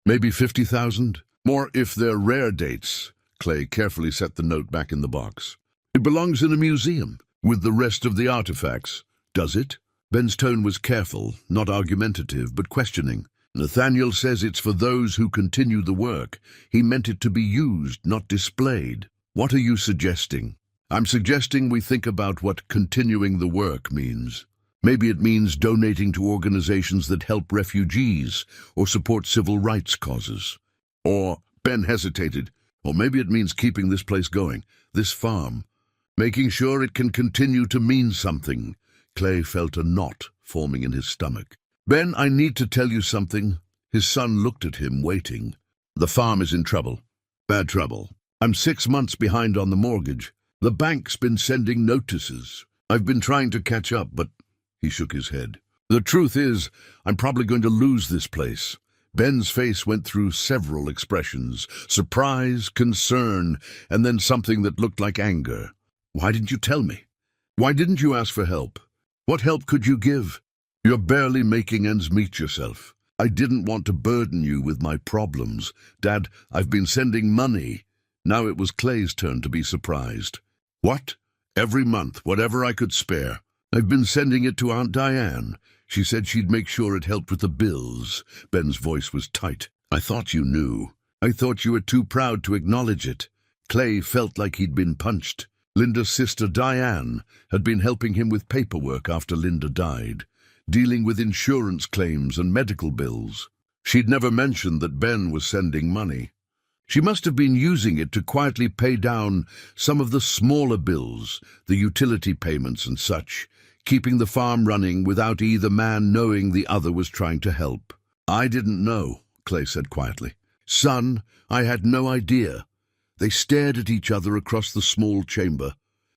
Maybe 50,000? More if they're rare dates. Clay carefully set the note back in the box. It belongs in a museum, with the rest of the artifacts. Does it? Ben's tone was careful, not argumentative, but questioning. Nathaniel says it's for those who continue the work. He meant it to be used, not displayed. What are you suggesting? I'm suggesting we think about what continuing the work means. Maybe it means donating to organizations that help refugees or support civil rights causes. Or, Ben hesitated, or maybe it means keeping this place going, this farm, making sure it can continue to mean something. Clay felt a knot forming in his stomach. "Ben, I need to tell you something." His son looked at him, waiting. "The farm is in trouble. Bad trouble. I'm 6 months behind on the mortgage. The bank's been sending notices. I've been trying to catch up, but—" He shook his head. "The truth is, I'm probably going to lose this place." Ben's face went through several expressions: surprise, concern, and then something that looked like anger. "Why didn't you tell me? Why didn't you ask for help? What help could you give? You're barely making ends meet yourself. I didn't want to burden you with my problems. Dad, I've been sending money." Now it was Clay's turn to be surprised. "What?" "Every month, whatever I could spare. I've been sending it to Aunt Diane. She said she'd make sure it helped with the bills." Ben's voice was tight. "I thought you knew. I thought you were too proud to acknowledge it." Clay felt like he'd been punched. Linda's sister Diane had been helping him with paperwork after Linda died, dealing with insurance claims and medical bills. She'd never mentioned that Ben was sending money. She must have been using it to quietly pay down some of the smaller bills, the utility payments and such, keeping the farm running without either man knowing the other was trying to help. "I didn't know," Clay said quietly. "Son, I had no idea." They stared at each other across the small chamber,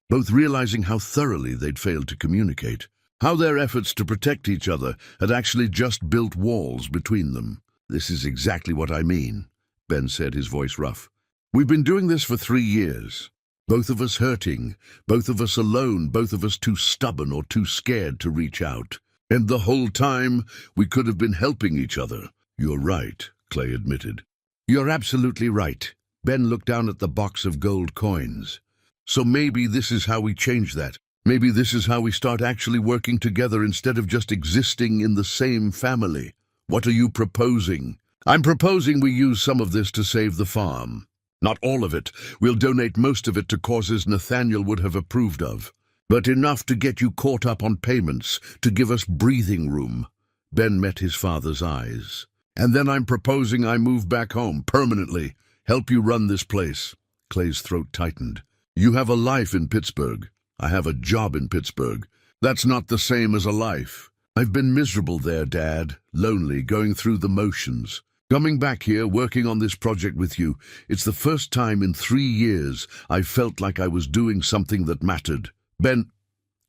both realizing how thoroughly they'd failed to communicate, how their efforts to protect each other had actually just built walls between them. "This is exactly what I mean," Ben said, his voice rough. "We've been doing this for 3 years. Both of us hurting, both of us alone, both of us too stubborn or too scared to reach out. And the whole time, we could have been helping each other." "You're right," Clay admitted. "You're absolutely right." Ben looked down at the box of gold coins. "So maybe this is how we change that. Maybe this is how we start actually working together instead of just existing in the same family. What are you proposing?" "I'm proposing we use some of this to save the farm. Not all of it. We'll donate most of it to causes Nathaniel would have approved of. But enough to get you caught up on payments, to give us breathing room." Ben met his father's eyes. "And then I'm proposing I move back home, permanently, help you run this place." Clay's throat tightened. "You have a life in Pittsburgh. I have a job in Pittsburgh. That's not the same as a life. I've been miserable there, Dad, lonely, going through the motions. Coming back here, working on this project with you, it's the first time in 3 years I felt like I was doing something that mattered." "Ben,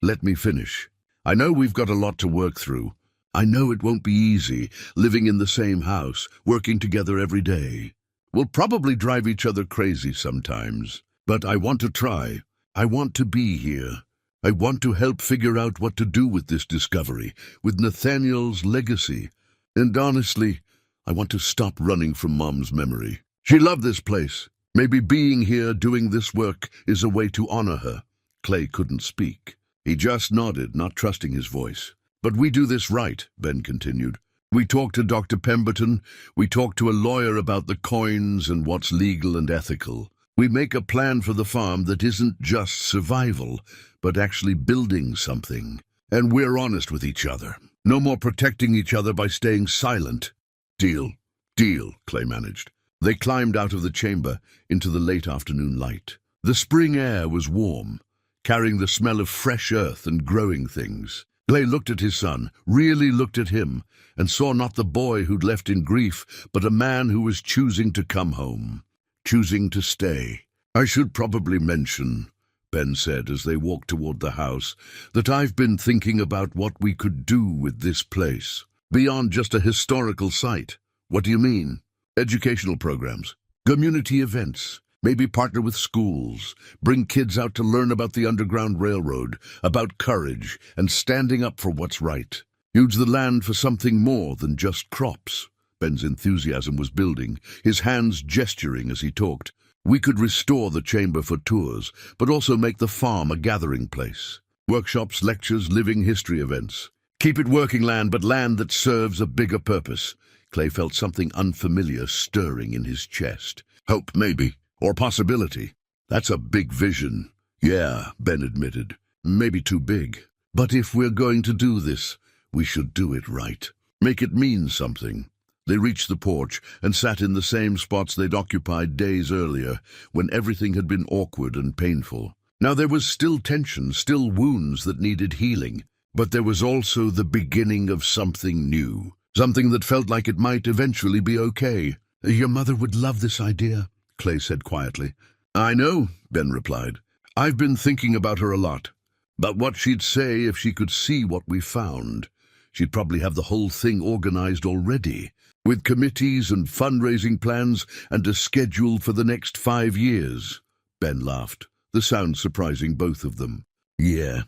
let me finish. I know we've got a lot to work through. I know it won't be easy, living in the same house, working together every day. We'll probably drive each other crazy sometimes. But I want to try. I want to be here. I want to help figure out what to do with this discovery, with Nathaniel's legacy. And honestly, I want to stop running from Mom's memory. She loved this place. Maybe being here doing this work is a way to honor her." Clay couldn't speak. He just nodded, not trusting his voice. "But we do this right," Ben continued. "We talk to Dr. Pemberton. We talk to a lawyer about the coins and what's legal and ethical. We make a plan for the farm that isn't just survival, but actually building something. And we're honest with each other. No more protecting each other by staying silent." "Deal. Deal," Clay managed. They climbed out of the chamber into the late afternoon light. The spring air was warm, carrying the smell of fresh earth and growing things. Clay looked at his son, really looked at him, and saw not the boy who'd left in grief, but a man who was choosing to come home, choosing to stay. "I should probably mention," Ben said as they walked toward the house, "that I've been thinking about what we could do with this place. Beyond just a historical site." "What do you mean?" "Educational programs, community events, maybe partner with schools, bring kids out to learn about the Underground Railroad, about courage and standing up for what's right. Use the land for something more than just crops." Ben's enthusiasm was building, his hands gesturing as he talked. "We could restore the chamber for tours, but also make the farm a gathering place. Workshops, lectures, living history events. Keep it working land, but land that serves a bigger purpose." Clay felt something unfamiliar stirring in his chest. "Hope, maybe. Or possibility. That's a big vision." "Yeah," Ben admitted. "Maybe too big. But if we're going to do this, we should do it right. Make it mean something." They reached the porch and sat in the same spots they'd occupied days earlier, when everything had been awkward and painful. Now there was still tension, still wounds that needed healing, But there was also the beginning of something new, something that felt like it might eventually be okay. Your mother would love this idea, Clay said quietly. I know, Ben replied. I've been thinking about her a lot. But what she'd say if she could see what we found. She'd probably have the whole thing organized already, with committees and fundraising plans and a schedule for the next 5 years. Ben laughed, the sound surprising both of them. Yeah,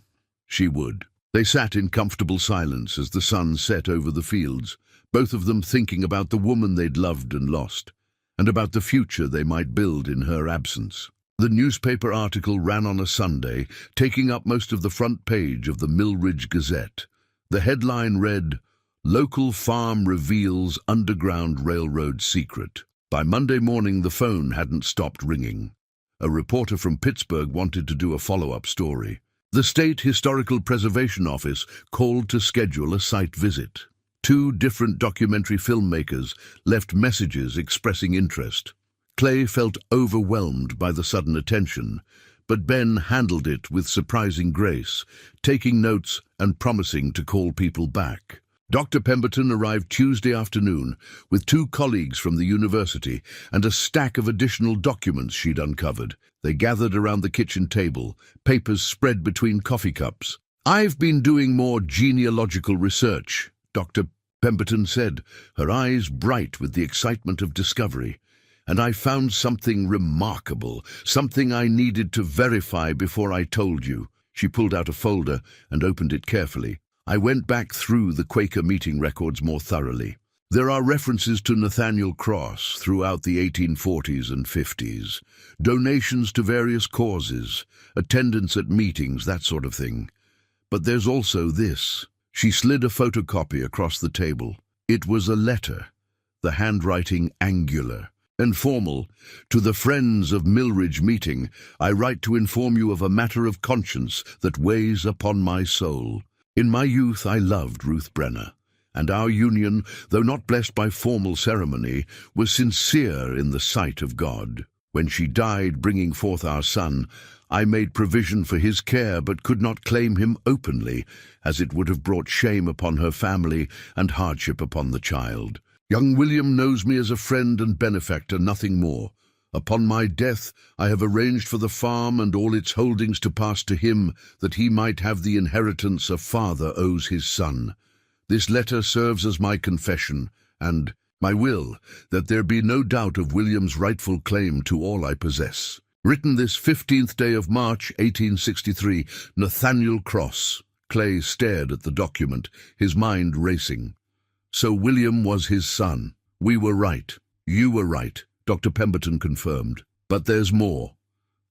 she would. They sat in comfortable silence as the sun set over the fields, both of them thinking about the woman they'd loved and lost, and about the future they might build in her absence. The newspaper article ran on a Sunday, taking up most of the front page of the Millridge Gazette. The headline read, "Local Farm Reveals Underground Railroad Secret." By Monday morning, the phone hadn't stopped ringing. A reporter from Pittsburgh wanted to do a follow-up story. The State Historical Preservation Office called to schedule a site visit. 2 different documentary filmmakers left messages expressing interest. Clay felt overwhelmed by the sudden attention, but Ben handled it with surprising grace, taking notes and promising to call people back. Dr. Pemberton arrived Tuesday afternoon with 2 colleagues from the university and a stack of additional documents she'd uncovered. They gathered around the kitchen table, papers spread between coffee cups. I've been doing more genealogical research, Dr. Pemberton said, her eyes bright with the excitement of discovery. And I found something remarkable, something I needed to verify before I told you. She pulled out a folder and opened it carefully. I went back through the Quaker meeting records more thoroughly. There are references to Nathaniel Cross throughout the 1840s and 50s, donations to various causes, attendance at meetings, that sort of thing. But there's also this. She slid a photocopy across the table. It was a letter, the handwriting angular and formal. To the friends of Millridge meeting, I write to inform you of a matter of conscience that weighs upon my soul. In my youth I loved Ruth Brenner, and our union, though not blessed by formal ceremony, was sincere in the sight of God. When she died, bringing forth our son, I made provision for his care, but could not claim him openly, as it would have brought shame upon her family and hardship upon the child. Young William knows me as a friend and benefactor, nothing more. Upon my death, I have arranged for the farm and all its holdings to pass to him, that he might have the inheritance a father owes his son. This letter serves as my confession, and my will, that there be no doubt of William's rightful claim to all I possess. Written this 15th day of March, 1863, Nathaniel Cross. Clay stared at the document, his mind racing. So William was his son. We were right. You were right, Dr. Pemberton confirmed. But there's more.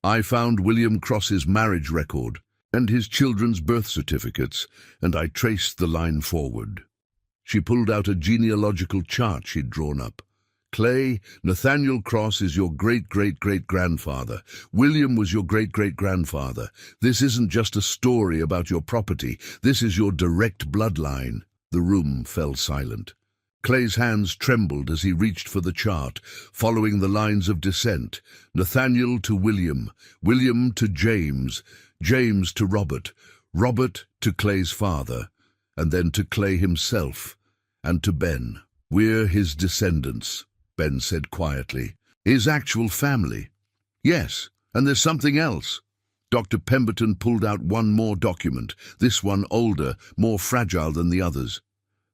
I found William Cross's marriage record and his children's birth certificates, and I traced the line forward. She pulled out a genealogical chart she'd drawn up. Clay, Nathaniel Cross is your great-great-great-grandfather. William was your great-great-grandfather. This isn't just a story about your property. This is your direct bloodline. The room fell silent. Clay's hands trembled as he reached for the chart, following the lines of descent. Nathaniel to William, William to James, James to Robert, Robert to Clay's father, and then to Clay himself, and to Ben. We're his descendants, Ben said quietly. His actual family. Yes, and there's something else. Dr. Pemberton pulled out one more document, this one older, more fragile than the others.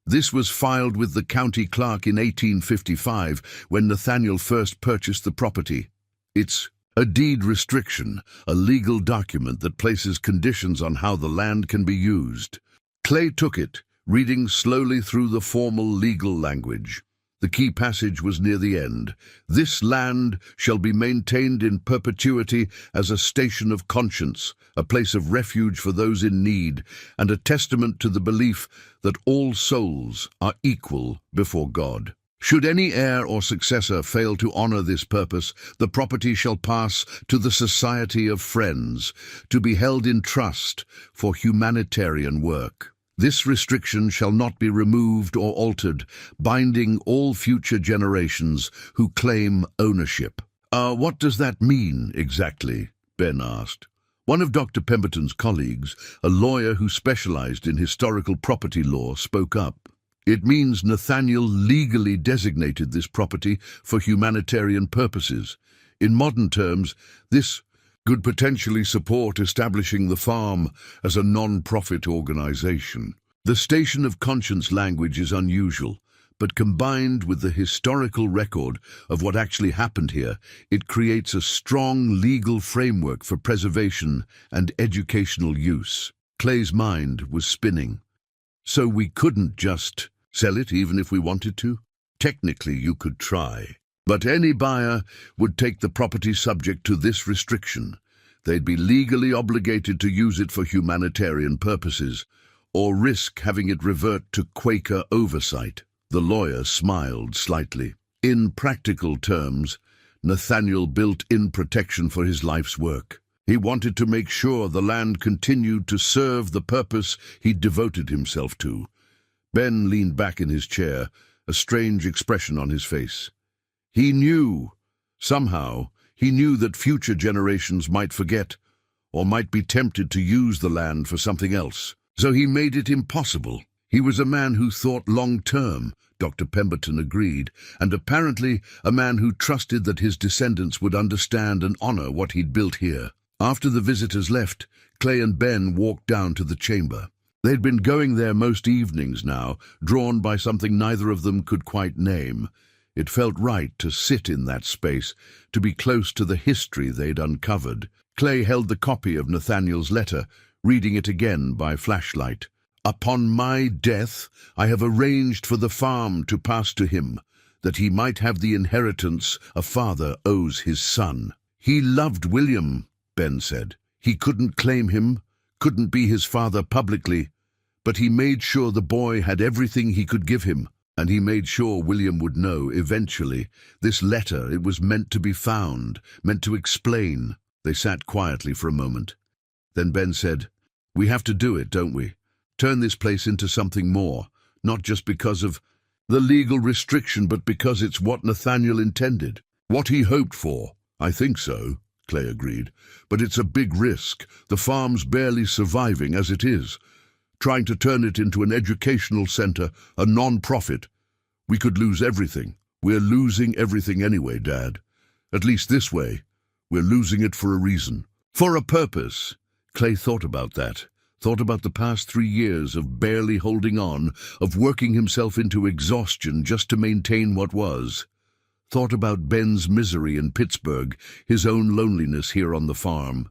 This was filed with the county clerk in 1855, when Nathaniel first purchased the property. It's a deed restriction, a legal document that places conditions on how the land can be used. Clay took it, reading slowly through the formal legal language. The key passage was near the end. This land shall be maintained in perpetuity as a station of conscience, a place of refuge for those in need, and a testament to the belief that all souls are equal before God. Should any heir or successor fail to honor this purpose, the property shall pass to the Society of Friends, to be held in trust for humanitarian work. This restriction shall not be removed or altered, binding all future generations who claim ownership. What does that mean exactly? Ben asked. One of Dr. Pemberton's colleagues, a lawyer who specialized in historical property law, spoke up. It means Nathaniel legally designated this property for humanitarian purposes. In modern terms, this could potentially support establishing the farm as a non-profit organization. The station of conscience language is unusual, but combined with the historical record of what actually happened here, it creates a strong legal framework for preservation and educational use. Clay's mind was spinning. So we couldn't just sell it even if we wanted to? Technically, you could try. But any buyer would take the property subject to this restriction. They'd be legally obligated to use it for humanitarian purposes, or risk having it revert to Quaker oversight. The lawyer smiled slightly. In practical terms, Nathaniel built in protection for his life's work. He wanted to make sure the land continued to serve the purpose he'd devoted himself to. Ben leaned back in his chair, a strange expression on his face. He knew, somehow, he knew that future generations might forget, or might be tempted to use the land for something else. So he made it impossible. He was a man who thought long-term, Dr. Pemberton agreed, and apparently a man who trusted that his descendants would understand and honor what he'd built here. After the visitors left, Clay and Ben walked down to the chamber. They'd been going there most evenings now, drawn by something neither of them could quite name. It felt right to sit in that space, to be close to the history they'd uncovered. Clay held the copy of Nathaniel's letter, reading it again by flashlight. "Upon my death, I have arranged for the farm to pass to him, that he might have the inheritance a father owes his son." "He loved William," Ben said. "He couldn't claim him, couldn't be his father publicly, but he made sure the boy had everything he could give him, and he made sure William would know eventually. This letter, it was meant to be found, meant to explain." They sat quietly for a moment. Then Ben said, "We have to do it, don't we? Turn this place into something more, not just because of the legal restriction, but because it's what Nathaniel intended, what he hoped for." "I think so," Clay agreed, "but it's a big risk. The farm's barely surviving as it is. Trying to turn it into an educational center, a non-profit. We could lose everything. We're losing everything anyway, Dad. At least this way. We're losing it for a reason, for a purpose." Clay thought about that. Thought about the past 3 years of barely holding on, of working himself into exhaustion just to maintain what was. Thought about Ben's misery in Pittsburgh, his own loneliness here on the farm.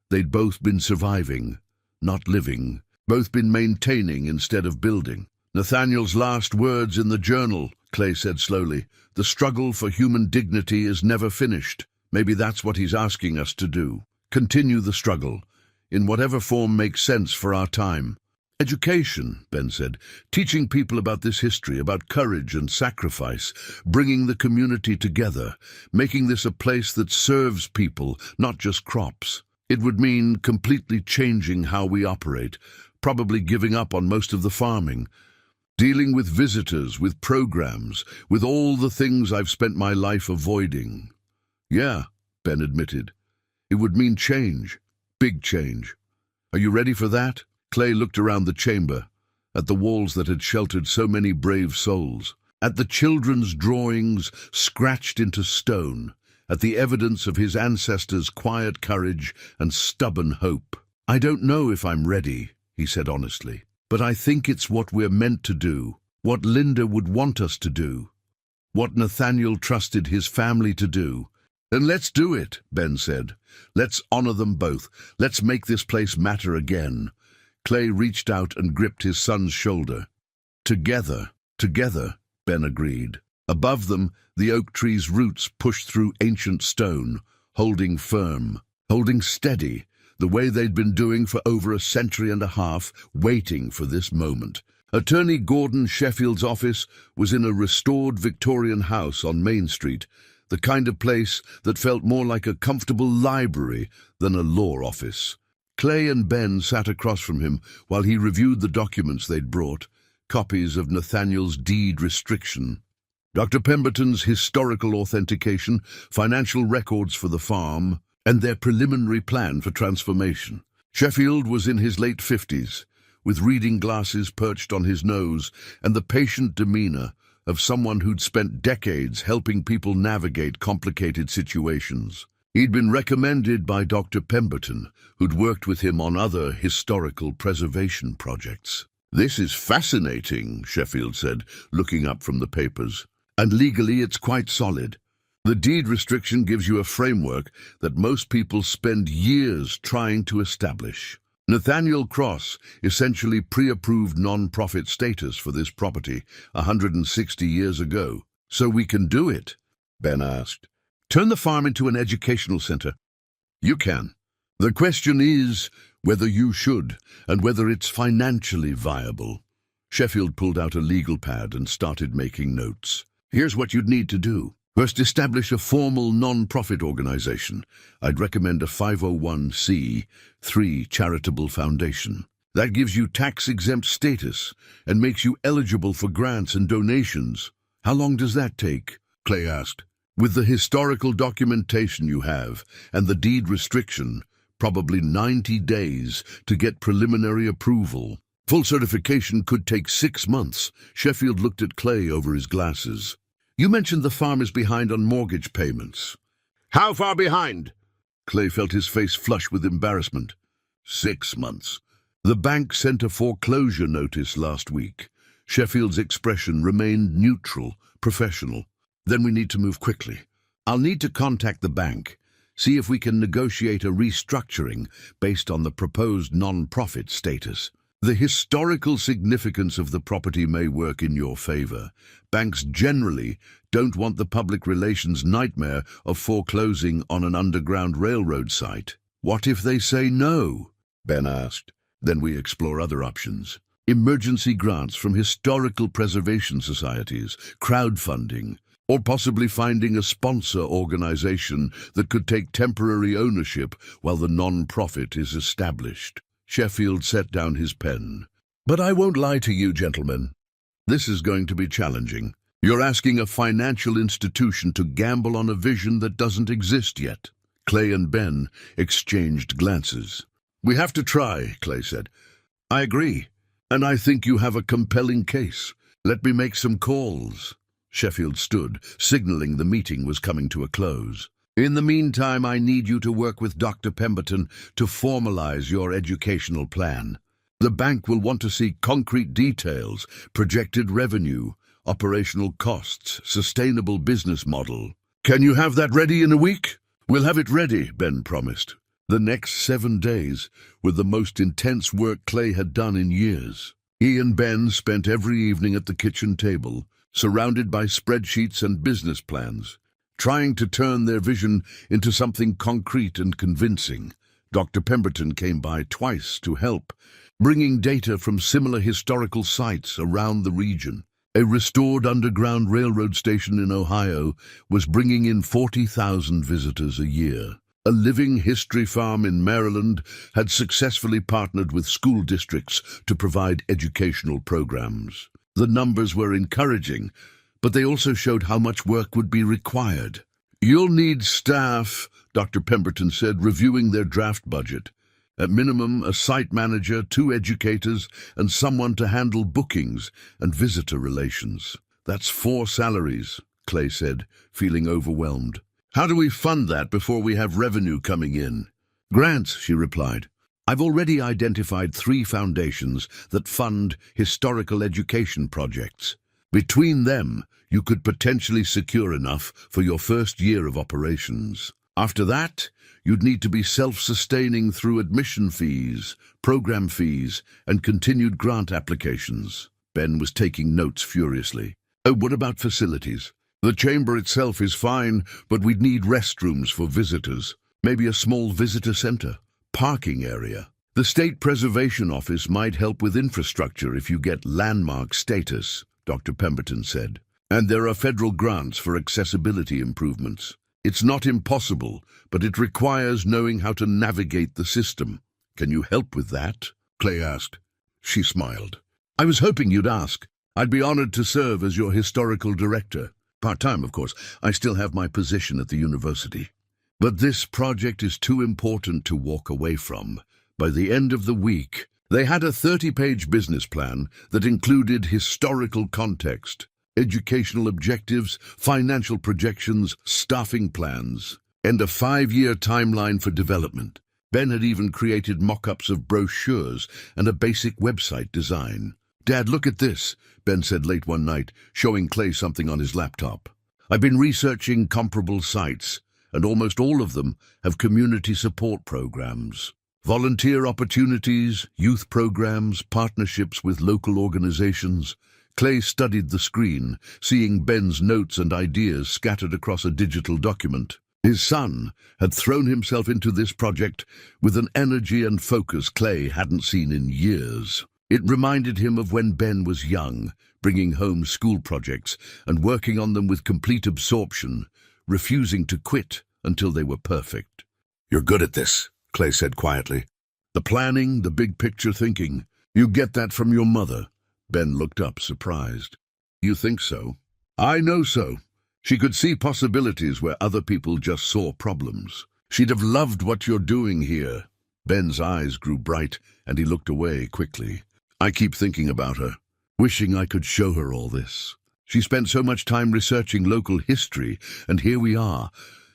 They'd both been surviving, not living, both been maintaining instead of building. "Nathaniel's last words in the journal," Clay said slowly. "The struggle for human dignity is never finished. Maybe that's what he's asking us to do. Continue the struggle, in whatever form makes sense for our time." "Education," Ben said. "Teaching people about this history, about courage and sacrifice, bringing the community together, making this a place that serves people, not just crops. It would mean completely changing how we operate, probably giving up on most of the farming, dealing with visitors, with programs, with all the things I've spent my life avoiding." "Yeah," Ben admitted. "It would mean change, big change. Are you ready for that?" Clay looked around the chamber, at the walls that had sheltered so many brave souls, at the children's drawings scratched into stone, at the evidence of his ancestors' quiet courage and stubborn hope. "I don't know if I'm ready," he said honestly, "but I think it's what we're meant to do, what Linda would want us to do, what Nathaniel trusted his family to do." "Then let's do it," Ben said. "Let's honor them both. Let's make this place matter again." Clay reached out and gripped his son's shoulder. Together, Ben agreed. Above them, the oak tree's roots pushed through ancient stone, holding firm, holding steady, the way they'd been doing for over a century and a half, waiting for this moment. Attorney Gordon Sheffield's office was in a restored Victorian house on Main Street, the kind of place that felt more like a comfortable library than a law office. Clay and Ben sat across from him while he reviewed the documents they'd brought, copies of Nathaniel's deed restriction, Dr. Pemberton's historical authentication, financial records for the farm, and their preliminary plan for transformation. Sheffield was in his late 50s, with reading glasses perched on his nose and the patient demeanor of someone who'd spent decades helping people navigate complicated situations. He'd been recommended by Dr. Pemberton, who'd worked with him on other historical preservation projects. "This is fascinating," Sheffield said, looking up from the papers. "And legally it's quite solid. The deed restriction gives you a framework that most people spend years trying to establish. Nathaniel Cross essentially pre-approved non-profit status for this property 160 years ago. So we can do it?" Ben asked. "Turn the farm into an educational center." "You can. The question is whether you should, and whether it's financially viable." Sheffield pulled out a legal pad and started making notes. "Here's what you'd need to do. First, establish a formal non-profit organization. I'd recommend a 501c3 charitable foundation. That gives you tax-exempt status and makes you eligible for grants and donations." "How long does that take?" Clay asked. "With the historical documentation you have and the deed restriction, probably 90 days to get preliminary approval. Full certification could take 6 months." Sheffield looked at Clay over his glasses. "You mentioned the farm is behind on mortgage payments." "How far behind?" Clay felt his face flush with embarrassment. 6 months. "The bank sent a foreclosure notice last week." Sheffield's expression remained neutral, professional. "Then we need to move quickly. I'll need to contact the bank, see if we can negotiate a restructuring based on the proposed non-profit status. The historical significance of the property may work in your favor. Banks generally don't want the public relations nightmare of foreclosing on an underground railroad site." "What if they say no?" Ben asked. "Then we explore other options. Emergency grants from historical preservation societies, crowdfunding, or possibly finding a sponsor organization that could take temporary ownership while the non-profit is established." Sheffield set down his pen. "But I won't lie to you, gentlemen. This is going to be challenging. You're asking a financial institution to gamble on a vision that doesn't exist yet." Clay and Ben exchanged glances. "We have to try," Clay said. "I agree, and I think you have a compelling case. Let me make some calls." Sheffield stood, signaling the meeting was coming to a close. "In the meantime, I need you to work with Dr. Pemberton to formalize your educational plan. The bank will want to see concrete details, projected revenue, operational costs, sustainable business model." "Can you have that ready in a week?" "We'll have it ready," Ben promised. The next 7 days were the most intense work Clay had done in years. He and Ben spent every evening at the kitchen table, surrounded by spreadsheets and business plans, trying to turn their vision into something concrete and convincing. Dr. Pemberton came by twice to help, bringing data from similar historical sites around the region. A restored underground railroad station in Ohio was bringing in 40,000 visitors a year. A living history farm in Maryland had successfully partnered with school districts to provide educational programs. The numbers were encouraging, but they also showed how much work would be required. "You'll need staff," Dr. Pemberton said, reviewing their draft budget. "At minimum, a site manager, 2 educators, and someone to handle bookings and visitor relations." "That's 4 salaries," Clay said, feeling overwhelmed. "How do we fund that before we have revenue coming in?" "Grants," she replied. "I've already identified 3 foundations that fund historical education projects. Between them, you could potentially secure enough for your first year of operations. After that, you'd need to be self-sustaining through admission fees, program fees, and continued grant applications." Ben was taking notes furiously. "Oh, what about facilities? The chamber itself is fine, but we'd need restrooms for visitors, maybe a small visitor center, parking area. The State Preservation Office might help with infrastructure if you get landmark status," Dr. Pemberton said. "And there are federal grants for accessibility improvements. It's not impossible, but it requires knowing how to navigate the system. Can you help with that?" Clay asked. She smiled. "I was hoping you'd ask. I'd be honored to serve as your historical director. Part-time, of course. I still have my position at the university. But this project is too important to walk away from. By the end of the week, they had a 30-page business plan that included historical context, educational objectives, financial projections, staffing plans, and a 5-year timeline for development. Ben had even created mock-ups of brochures and a basic website design. "Dad, look at this," Ben said late one night, showing Clay something on his laptop. "I've been researching comparable sites, and almost all of them have community support programs. Volunteer opportunities, youth programs, partnerships with local organizations." Clay studied the screen, seeing Ben's notes and ideas scattered across a digital document. His son had thrown himself into this project with an energy and focus Clay hadn't seen in years. It reminded him of when Ben was young, bringing home school projects and working on them with complete absorption, refusing to quit until they were perfect. "You're good at this," Clay said quietly. "The planning, the big picture thinking. You get that from your mother." Ben looked up, surprised. "You think so?" "I know so." She could see possibilities where other people just saw problems. "She'd have loved what you're doing here." Ben's eyes grew bright, and he looked away quickly. "I keep thinking about her, wishing I could show her all this. She spent so much time researching local history, and here we are,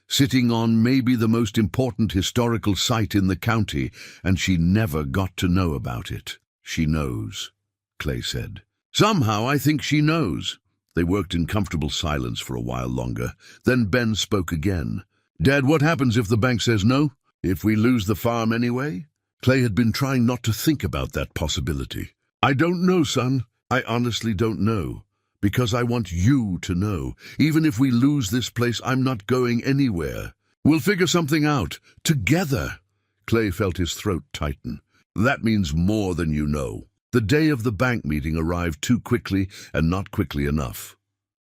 sitting on maybe the most important historical site in the county, and she never got to know about it." "She knows," Clay said. "Somehow I think she knows." They worked in comfortable silence for a while longer. Then Ben spoke again. "Dad, what happens if the bank says no? If we lose the farm anyway?" Clay had been trying not to think about that possibility. "I don't know, son. I honestly don't know. Because I want you to know. Even if we lose this place, I'm not going anywhere. We'll figure something out. Together." Clay felt his throat tighten. "That means more than you know." The day of the bank meeting arrived too quickly and not quickly enough.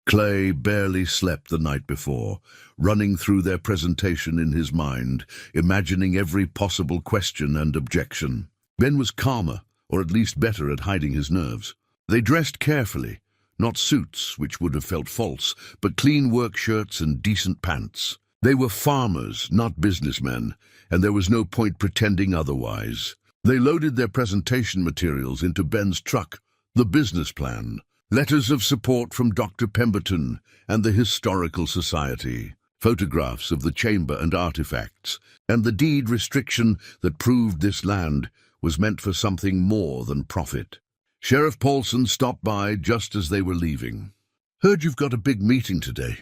Clay barely slept the night before, running through their presentation in his mind, imagining every possible question and objection. Ben was calmer, or at least better at hiding his nerves. They dressed carefully, not suits, which would have felt false, but clean work shirts and decent pants. They were farmers, not businessmen, and there was no point pretending otherwise. They loaded their presentation materials into Ben's truck, the business plan, letters of support from Dr. Pemberton and the Historical Society, photographs of the chamber and artifacts, and the deed restriction that proved this land was meant for something more than profit. Sheriff Paulson stopped by just as they were leaving. "Heard you've got a big meeting today.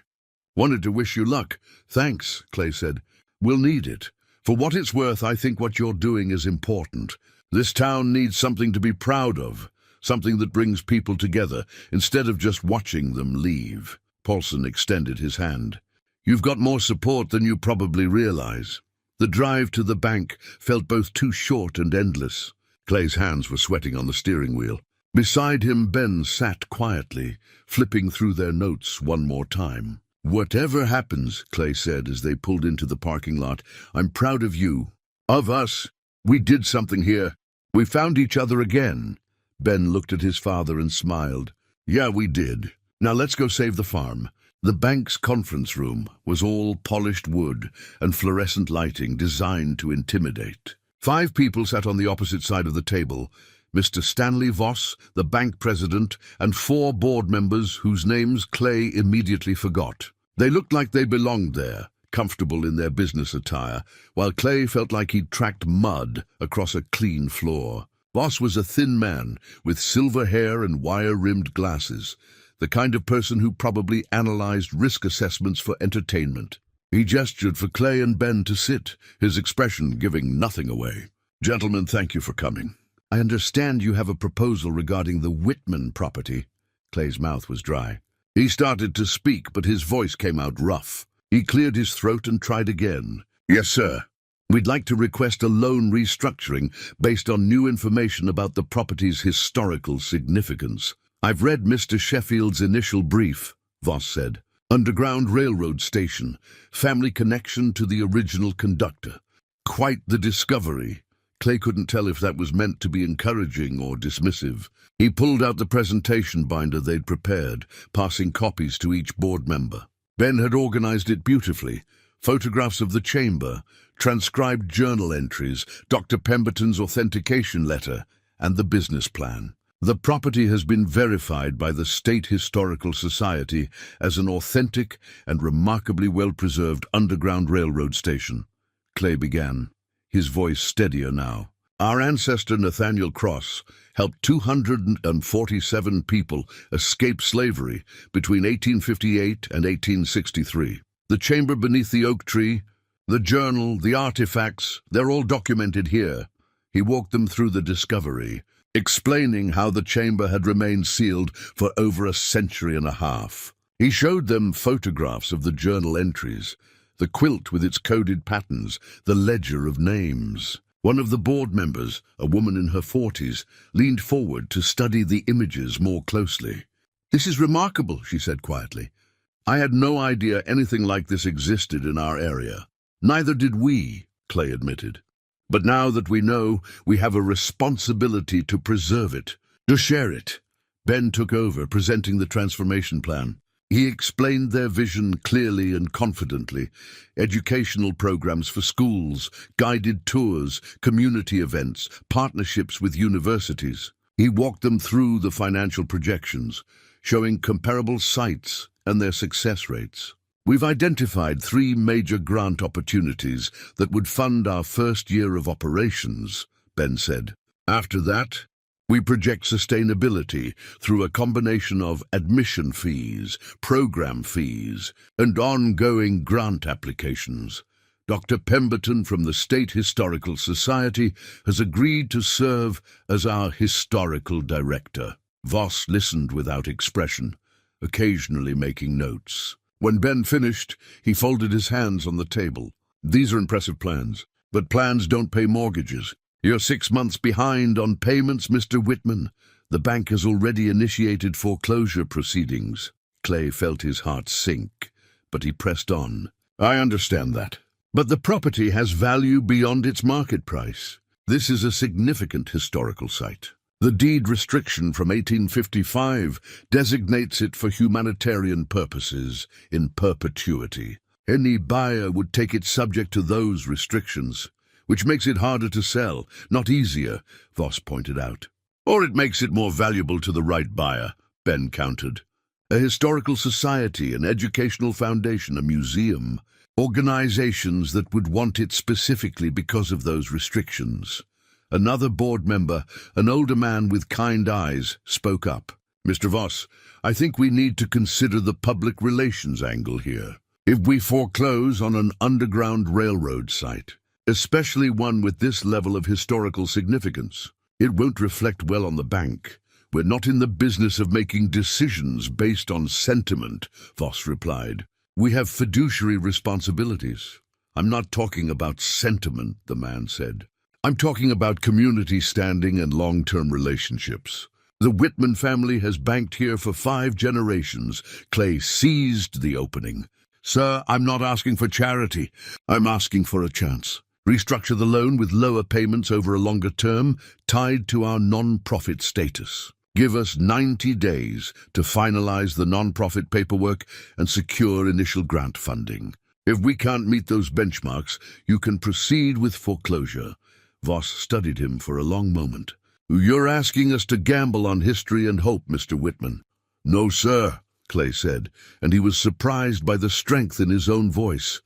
Wanted to wish you luck." "Thanks," Clay said. "We'll need it. For what it's worth, I think what you're doing is important. This town needs something to be proud of, something that brings people together, instead of just watching them leave." Paulson extended his hand. "You've got more support than you probably realize." The drive to the bank felt both too short and endless. Clay's hands were sweating on the steering wheel. Beside him, Ben sat quietly, flipping through their notes one more time. "Whatever happens," Clay said as they pulled into the parking lot, "I'm proud of you. Of us. We did something here. We found each other again." Ben looked at his father and smiled. "Yeah, we did. Now let's go save the farm." The bank's conference room was all polished wood and fluorescent lighting designed to intimidate. 5 people sat on the opposite side of the table: Mr. Stanley Voss, the bank president, and 4 board members whose names Clay immediately forgot. They looked like they belonged there, comfortable in their business attire, while Clay felt like he'd tracked mud across a clean floor. Voss was a thin man with silver hair and wire-rimmed glasses, the kind of person who probably analyzed risk assessments for entertainment. He gestured for Clay and Ben to sit, his expression giving nothing away. "Gentlemen, thank you for coming. I understand you have a proposal regarding the Whitman property." Clay's mouth was dry. He started to speak, but his voice came out rough. He cleared his throat and tried again. "Yes, sir. We'd like to request a loan restructuring based on new information about the property's historical significance." "I've read Mr. Sheffield's initial brief," Voss said. "Underground railroad station, family connection to the original conductor. Quite the discovery." Clay couldn't tell if that was meant to be encouraging or dismissive. He pulled out the presentation binder they'd prepared, passing copies to each board member. Ben had organized it beautifully: photographs of the chamber, transcribed journal entries, Dr. Pemberton's authentication letter, and the business plan. The property has been verified by the State Historical Society as an authentic and remarkably well-preserved underground railroad station. Clay began, his voice steadier now. Our ancestor Nathaniel Cross helped 247 people escape slavery between 1858 and 1863. The chamber beneath the oak tree, the journal, the artifacts, they're all documented here. He walked them through the discovery, explaining how the chamber had remained sealed for over a century and a half. He showed them photographs of the journal entries, the quilt with its coded patterns, the ledger of names. One of the board members, a woman in her 40s, leaned forward to study the images more closely. "This is remarkable," she said quietly. "I had no idea anything like this existed in our area." "Neither did we," Clay admitted. "But now that we know, we have a responsibility to preserve it, to share it." Ben took over, presenting the transformation plan. He explained their vision clearly and confidently. Educational programs for schools, guided tours, community events, partnerships with universities. He walked them through the financial projections, showing comparable sites and their success rates. "We've identified 3 major grant opportunities that would fund our first year of operations," Ben said. "After that, we project sustainability through a combination of admission fees, program fees, and ongoing grant applications. Dr. Pemberton from the State Historical Society has agreed to serve as our historical director." Voss listened without expression, occasionally making notes. When Ben finished, he folded his hands on the table. "These are impressive plans, but plans don't pay mortgages. You're 6 months behind on payments, Mr. Whitman. The bank has already initiated foreclosure proceedings." Clay felt his heart sink, but he pressed on. "I understand that. But the property has value beyond its market price. This is a significant historical site. The deed restriction from 1855 designates it for humanitarian purposes in perpetuity. Any buyer would take it subject to those restrictions, which makes it harder to sell, not easier," Voss pointed out. "Or it makes it more valuable to the right buyer," Ben countered. "A historical society, an educational foundation, a museum, organizations that would want it specifically because of those restrictions." Another board member, an older man with kind eyes, spoke up. "Mr. Voss, I think we need to consider the public relations angle here. If we foreclose on an underground railroad site, especially one with this level of historical significance, it won't reflect well on the bank. We're not in the business of making decisions based on sentiment," Voss replied. "We have fiduciary responsibilities." "I'm not talking about sentiment," the man said. "I'm talking about community standing and long-term relationships. The Whitman family has banked here for 5 generations." Clay seized the opening. "Sir, I'm not asking for charity. I'm asking for a chance. Restructure the loan with lower payments over a longer term, tied to our non-profit status. Give us 90 days to finalize the non-profit paperwork and secure initial grant funding. If we can't meet those benchmarks, you can proceed with foreclosure." Voss studied him for a long moment. "You're asking us to gamble on history and hope, Mr. Whitman." "No, sir," Clay said, and he was surprised by the strength in his own voice.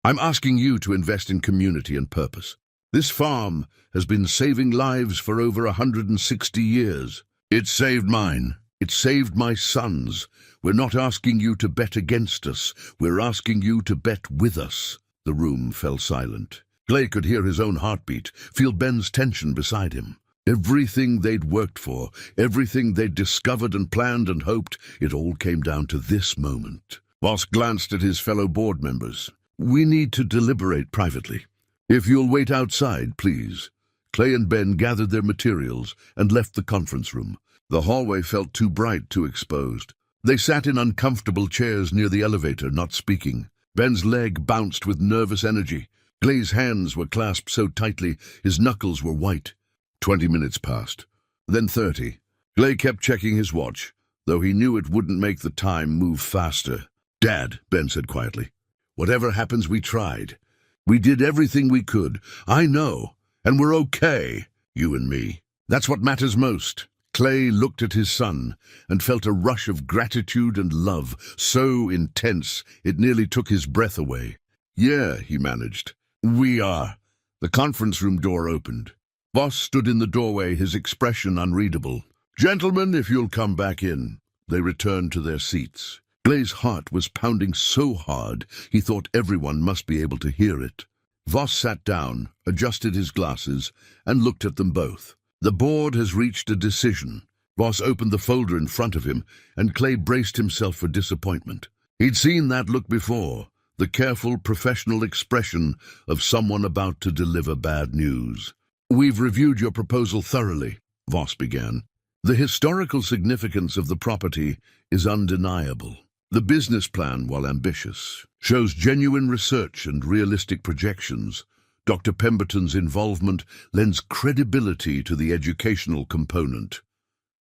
"I'm asking you to invest in community and purpose. This farm has been saving lives for over 160 years. It saved mine. It saved my sons. We're not asking you to bet against us. We're asking you to bet with us." The room fell silent. Clay could hear his own heartbeat, feel Ben's tension beside him. Everything they'd worked for, everything they'd discovered and planned and hoped, it all came down to this moment. Voss glanced at his fellow board members. "We need to deliberate privately. If you'll wait outside, please." Clay and Ben gathered their materials and left the conference room. The hallway felt too bright, too exposed. They sat in uncomfortable chairs near the elevator, not speaking. Ben's leg bounced with nervous energy. Clay's hands were clasped so tightly his knuckles were white. 20 minutes passed, then 30. Clay kept checking his watch, though he knew it wouldn't make the time move faster. "Dad," Ben said quietly, Whatever happens, we tried. We did everything we could. I know. And we're okay, you and me. That's what matters most. Clay looked at his son and felt a rush of gratitude and love, so intense it nearly took his breath away. Yeah, he managed. We are. The conference room door opened. Voss stood in the doorway, his expression unreadable. Gentlemen, if you'll come back in. They returned to their seats. Clay's heart was pounding so hard he thought everyone must be able to hear it. Voss sat down, adjusted his glasses, and looked at them both. The board has reached a decision. Voss opened the folder in front of him, and Clay braced himself for disappointment. He'd seen that look before, the careful, professional expression of someone about to deliver bad news. We've reviewed your proposal thoroughly, Voss began. The historical significance of the property is undeniable. The business plan, while ambitious, shows genuine research and realistic projections. Dr. Pemberton's involvement lends credibility to the educational component.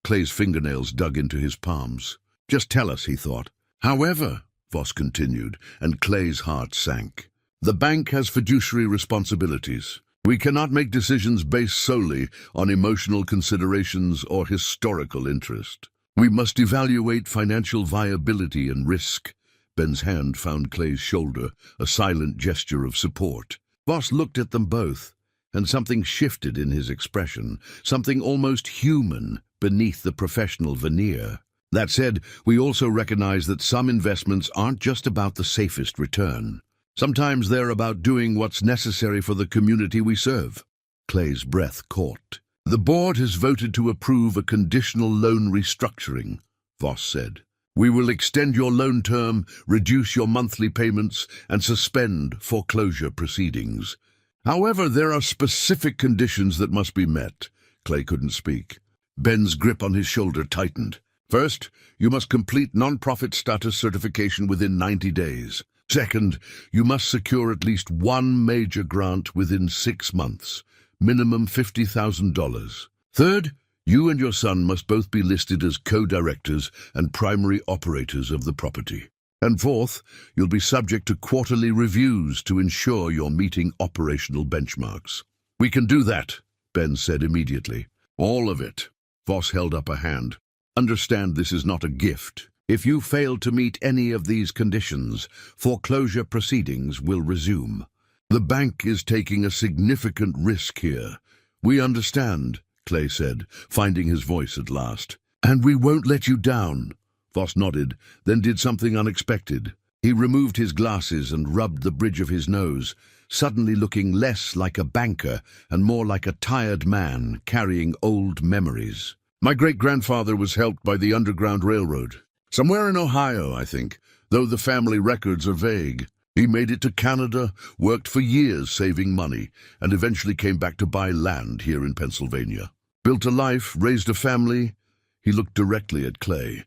Clay's fingernails dug into his palms. Just tell us, he thought. However, Voss continued, and Clay's heart sank. The bank has fiduciary responsibilities. We cannot make decisions based solely on emotional considerations or historical interest. We must evaluate financial viability and risk. Ben's hand found Clay's shoulder, a silent gesture of support. Voss looked at them both, and something shifted in his expression, something almost human beneath the professional veneer. That said, we also recognize that some investments aren't just about the safest return. Sometimes they're about doing what's necessary for the community we serve. Clay's breath caught. The board has voted to approve a conditional loan restructuring, Voss said. We will extend your loan term, reduce your monthly payments, and suspend foreclosure proceedings. However, there are specific conditions that must be met. Clay couldn't speak. Ben's grip on his shoulder tightened. First, you must complete non-profit status certification within 90 days. Second, you must secure at least one major grant within 6 months, minimum $50,000. Third, you and your son must both be listed as co-directors and primary operators of the property. And fourth, you'll be subject to quarterly reviews to ensure you're meeting operational benchmarks. We can do that, Ben said immediately. All of it. Voss held up a hand. Understand this is not a gift. If you fail to meet any of these conditions, foreclosure proceedings will resume. The bank is taking a significant risk here. We understand, Clay said, finding his voice at last. And we won't let you down. Voss nodded, then did something unexpected. He removed his glasses and rubbed the bridge of his nose, suddenly looking less like a banker and more like a tired man carrying old memories. My great-grandfather was helped by the Underground Railroad. Somewhere in Ohio, I think, though the family records are vague. He made it to Canada, worked for years saving money, and eventually came back to buy land here in Pennsylvania. Built a life, raised a family. He looked directly at Clay.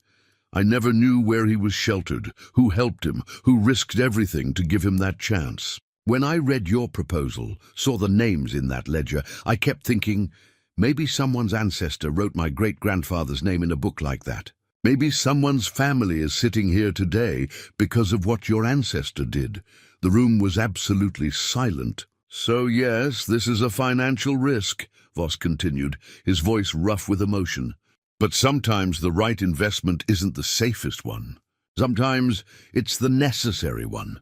I never knew where he was sheltered, who helped him, who risked everything to give him that chance. When I read your proposal, saw the names in that ledger, I kept thinking, maybe someone's ancestor wrote my great-grandfather's name in a book like that. Maybe someone's family is sitting here today because of what your ancestor did. The room was absolutely silent. So yes, this is a financial risk, Voss continued, his voice rough with emotion. But sometimes the right investment isn't the safest one. Sometimes it's the necessary one.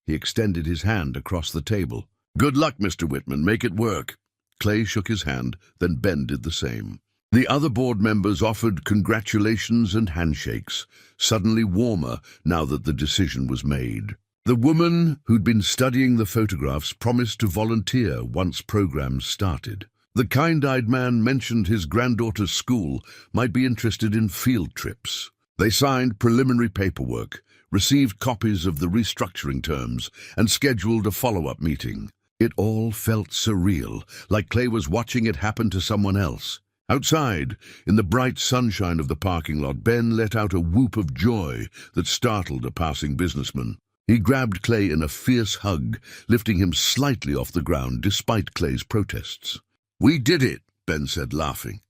He extended his hand across the table. Good luck, Mr. Whitman. Make it work. Clay shook his hand, then Ben did the same. The other board members offered congratulations and handshakes, suddenly warmer now that the decision was made. The woman who'd been studying the photographs promised to volunteer once programs started. The kind-eyed man mentioned his granddaughter's school might be interested in field trips. They signed preliminary paperwork, received copies of the restructuring terms, and scheduled a follow-up meeting. It all felt surreal, like Clay was watching it happen to someone else. Outside, in the bright sunshine of the parking lot, Ben let out a whoop of joy that startled a passing businessman. He grabbed Clay in a fierce hug, lifting him slightly off the ground despite Clay's protests. We did it, Ben said, laughing.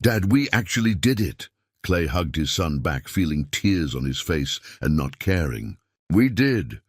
Dad, we actually did it. Clay hugged his son back, feeling tears on his face and not caring. We did.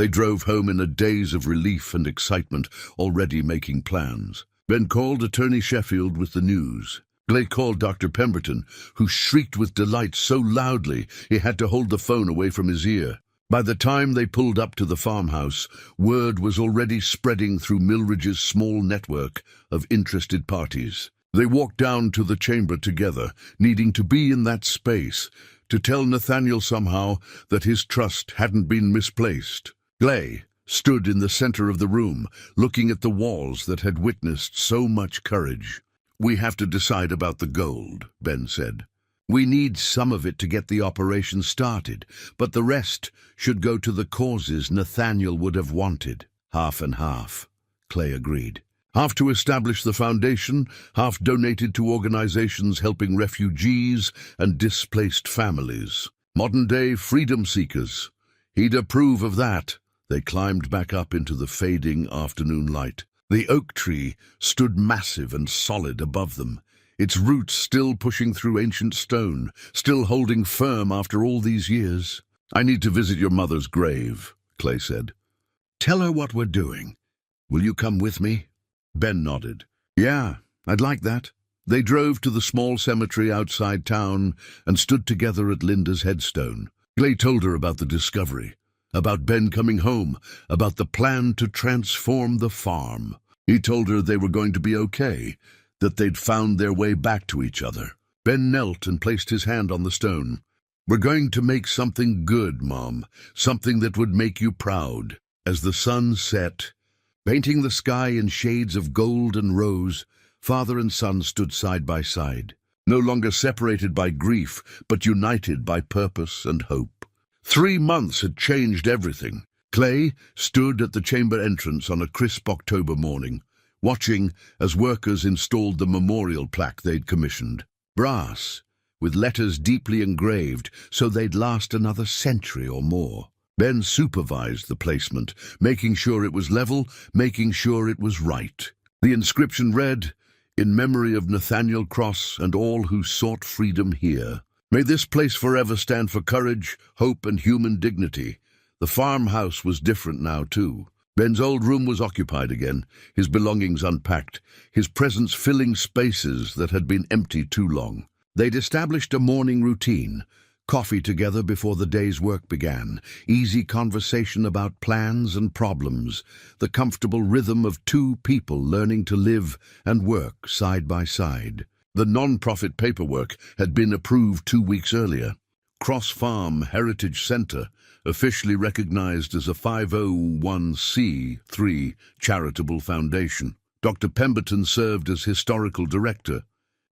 They drove home in a daze of relief and excitement, already making plans. Ben called Attorney Sheffield with the news. Clay called Dr. Pemberton, who shrieked with delight so loudly he had to hold the phone away from his ear. By the time they pulled up to the farmhouse, word was already spreading through Millridge's small network of interested parties. They walked down to the chamber together, needing to be in that space, to tell Nathaniel somehow that his trust hadn't been misplaced. Clay stood in the center of the room, looking at the walls that had witnessed so much courage. "We have to decide about the gold," Ben said. "We need some of it to get the operation started, but the rest should go to the causes Nathaniel would have wanted." "Half and half," Clay agreed. "Half to establish the foundation, half donated to organizations helping refugees and displaced families. Modern-day freedom seekers. He'd approve of that." They climbed back up into the fading afternoon light. The oak tree stood massive and solid above them, its roots still pushing through ancient stone, still holding firm after all these years. "I need to visit your mother's grave," Clay said. "Tell her what we're doing. Will you come with me?" Ben nodded. "Yeah, I'd like that." They drove to the small cemetery outside town and stood together at Linda's headstone. Clay told her about the discovery, about Ben coming home, about the plan to transform the farm. He told her they were going to be okay, that they'd found their way back to each other. Ben knelt and placed his hand on the stone. "We're going to make something good, Mom, something that would make you proud." As the sun set, painting the sky in shades of gold and rose, father and son stood side by side, no longer separated by grief, but united by purpose and hope. 3 months had changed everything. Clay stood at the chamber entrance on a crisp October morning, watching as workers installed the memorial plaque they'd commissioned. Brass, with letters deeply engraved so they'd last another century or more. Ben supervised the placement, making sure it was level, making sure it was right. The inscription read, "In memory of Nathaniel Cross and all who sought freedom here. May this place forever stand for courage, hope, and human dignity." The farmhouse was different now, too. Ben's old room was occupied again, his belongings unpacked, his presence filling spaces that had been empty too long. They'd established a morning routine, coffee together before the day's work began, easy conversation about plans and problems, the comfortable rhythm of two people learning to live and work side by side. The non-profit paperwork had been approved 2 weeks earlier. Cross Farm Heritage Center, officially recognized as a 501c3 charitable foundation. Dr. Pemberton served as historical director,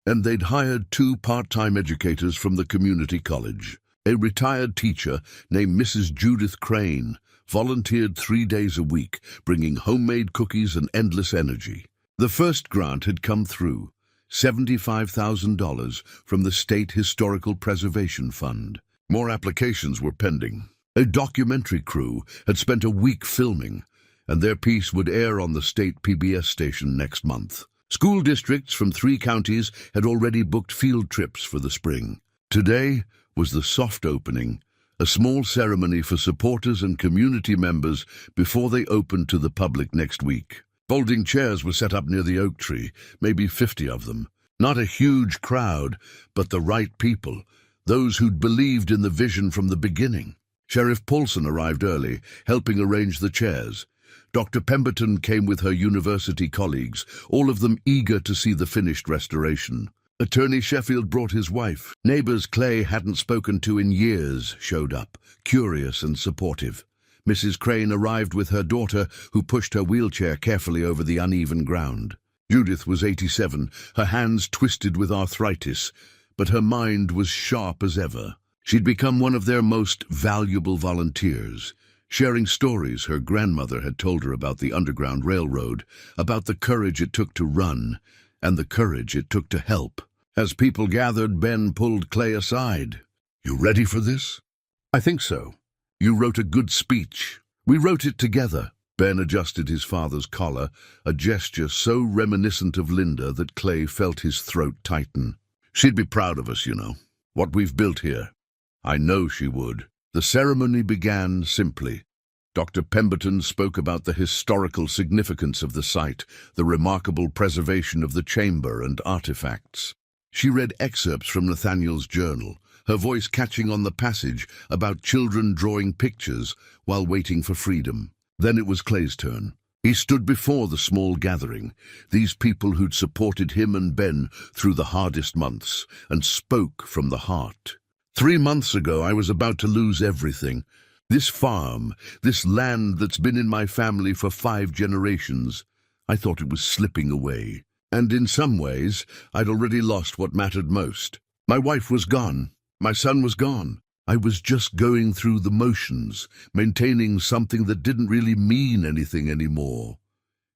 and they'd hired 2 part-time educators from the community college. A retired teacher named Mrs. Judith Crane volunteered 3 days a week, bringing homemade cookies and endless energy. The first grant had come through, $75,000 from the State Historical Preservation Fund. More applications were pending. A documentary crew had spent a week filming, and their piece would air on the state PBS station next month. School districts from 3 counties had already booked field trips for the spring. Today was the soft opening, a small ceremony for supporters and community members before they opened to the public next week. Folding chairs were set up near the oak tree, maybe 50 of them. Not a huge crowd, but the right people, those who'd believed in the vision from the beginning. Sheriff Paulson arrived early, helping arrange the chairs. Dr. Pemberton came with her university colleagues, all of them eager to see the finished restoration. Attorney Sheffield brought his wife. Neighbors Clay hadn't spoken to in years showed up, curious and supportive. Mrs. Crane arrived with her daughter, who pushed her wheelchair carefully over the uneven ground. Judith was 87, her hands twisted with arthritis, but her mind was sharp as ever. She'd become one of their most valuable volunteers, sharing stories her grandmother had told her about the Underground Railroad, about the courage it took to run, and the courage it took to help. As people gathered, Ben pulled Clay aside. "You ready for this?" "I think so. You wrote a good speech." "We wrote it together." Ben adjusted his father's collar, a gesture so reminiscent of Linda that Clay felt his throat tighten. "She'd be proud of us, you know, what we've built here." "I know she would." The ceremony began simply. Dr. Pemberton spoke about the historical significance of the site, the remarkable preservation of the chamber and artifacts. She read excerpts from Nathaniel's journal, her voice catching on the passage about children drawing pictures while waiting for freedom. Then it was Clay's turn. He stood before the small gathering, these people who'd supported him and Ben through the hardest months, and spoke from the heart. 3 months ago, I was about to lose everything. This farm, this land that's been in my family for 5 generations, I thought it was slipping away. And in some ways, I'd already lost what mattered most. My wife was gone. My son was gone. I was just going through the motions, maintaining something that didn't really mean anything anymore.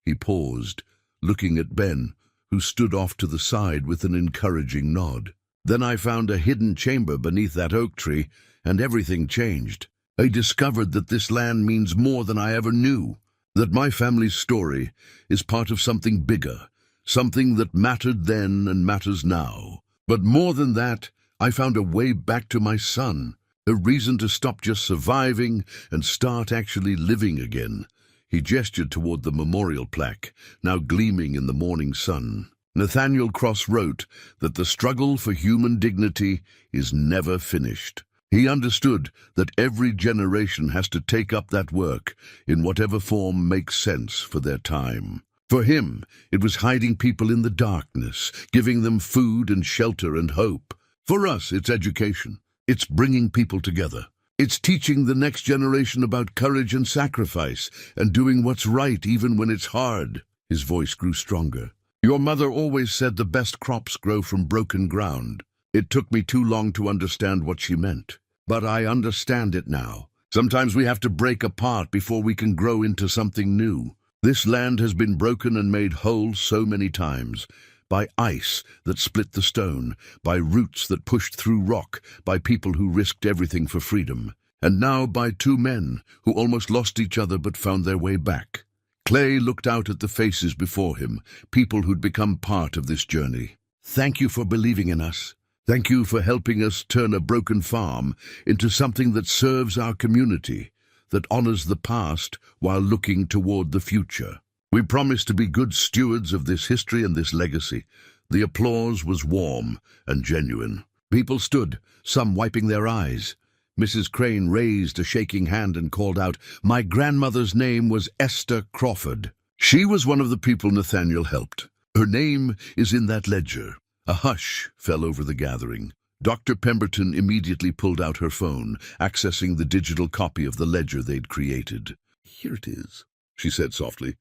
He paused, looking at Ben, who stood off to the side with an encouraging nod. Then I found a hidden chamber beneath that oak tree, and everything changed. I discovered that this land means more than I ever knew, that my family's story is part of something bigger, something that mattered then and matters now. But more than that, I found a way back to my son, a reason to stop just surviving and start actually living again. He gestured toward the memorial plaque, now gleaming in the morning sun. Nathaniel Cross wrote that the struggle for human dignity is never finished. He understood that every generation has to take up that work in whatever form makes sense for their time. For him, it was hiding people in the darkness, giving them food and shelter and hope. For us, it's education. It's bringing people together. It's teaching the next generation about courage and sacrifice and doing what's right even when it's hard. His voice grew stronger. Your mother always said the best crops grow from broken ground. It took me too long to understand what she meant. But I understand it now. Sometimes we have to break apart before we can grow into something new. This land has been broken and made whole so many times. By ice that split the stone, by roots that pushed through rock, by people who risked everything for freedom. And now by 2 men who almost lost each other but found their way back. Clay looked out at the faces before him, people who'd become part of this journey. Thank you for believing in us. Thank you for helping us turn a broken farm into something that serves our community, that honors the past while looking toward the future. We promise to be good stewards of this history and this legacy. The applause was warm and genuine. People stood, some wiping their eyes. Mrs. Crane raised a shaking hand and called out, "My grandmother's name was Esther Crawford. She was one of the people Nathaniel helped. Her name is in that ledger." A hush fell over the gathering. Dr. Pemberton immediately pulled out her phone, accessing the digital copy of the ledger they'd created. "Here it is," she said softly.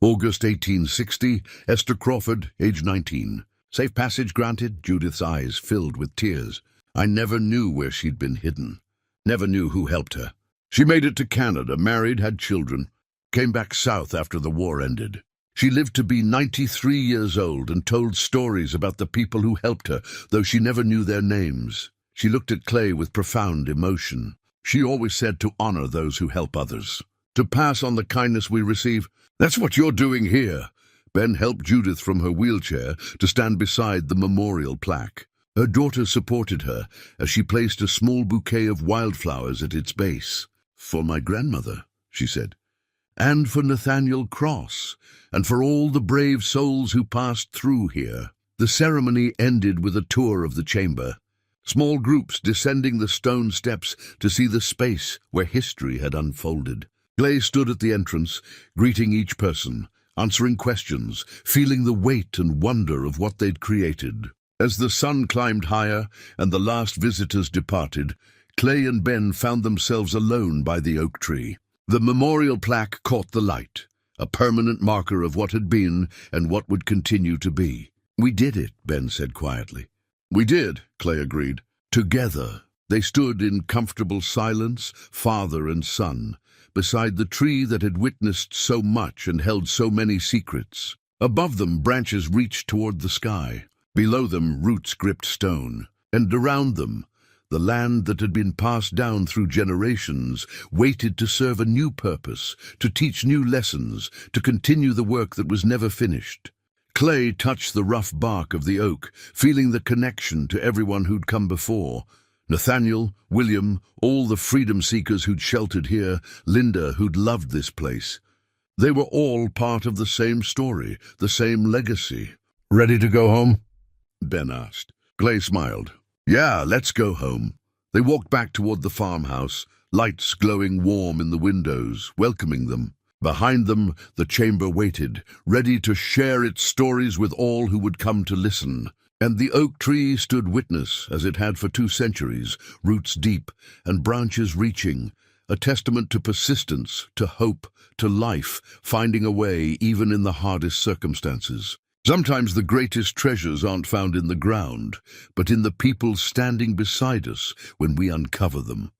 "August 1860, Esther Crawford, age 19. Safe passage granted." Judith's eyes filled with tears. "I never knew where she'd been hidden. Never knew who helped her. She made it to Canada, married, had children. Came back south after the war ended. She lived to be 93 years old and told stories about the people who helped her, though she never knew their names." She looked at Clay with profound emotion. "She always said to honor those who help others, to pass on the kindness we receive. That's what you're doing here." Ben helped Judith from her wheelchair to stand beside the memorial plaque. Her daughter supported her as she placed a small bouquet of wildflowers at its base. "For my grandmother," she said, "and for Nathaniel Cross, and for all the brave souls who passed through here." The ceremony ended with a tour of the chamber, small groups descending the stone steps to see the space where history had unfolded. Clay stood at the entrance, greeting each person, answering questions, feeling the weight and wonder of what they'd created. As the sun climbed higher and the last visitors departed, Clay and Ben found themselves alone by the oak tree. The memorial plaque caught the light, a permanent marker of what had been and what would continue to be. "We did it," Ben said quietly. "We did," Clay agreed. Together, they stood in comfortable silence, father and son, beside the tree that had witnessed so much and held so many secrets. Above them, branches reached toward the sky. Below them, roots gripped stone. And around them, the land that had been passed down through generations waited to serve a new purpose, to teach new lessons, to continue the work that was never finished. Clay touched the rough bark of the oak, feeling the connection to everyone who'd come before, Nathaniel, William, all the freedom seekers who'd sheltered here, Linda, who'd loved this place. They were all part of the same story, the same legacy. "Ready to go home?" Ben asked. Glay smiled. "Yeah, let's go home." They walked back toward the farmhouse, lights glowing warm in the windows, welcoming them. Behind them, the chamber waited, ready to share its stories with all who would come to listen. And the oak tree stood witness, as it had for 2 centuries, roots deep and branches reaching, a testament to persistence, to hope, to life, finding a way even in the hardest circumstances. Sometimes the greatest treasures aren't found in the ground, but in the people standing beside us when we uncover them.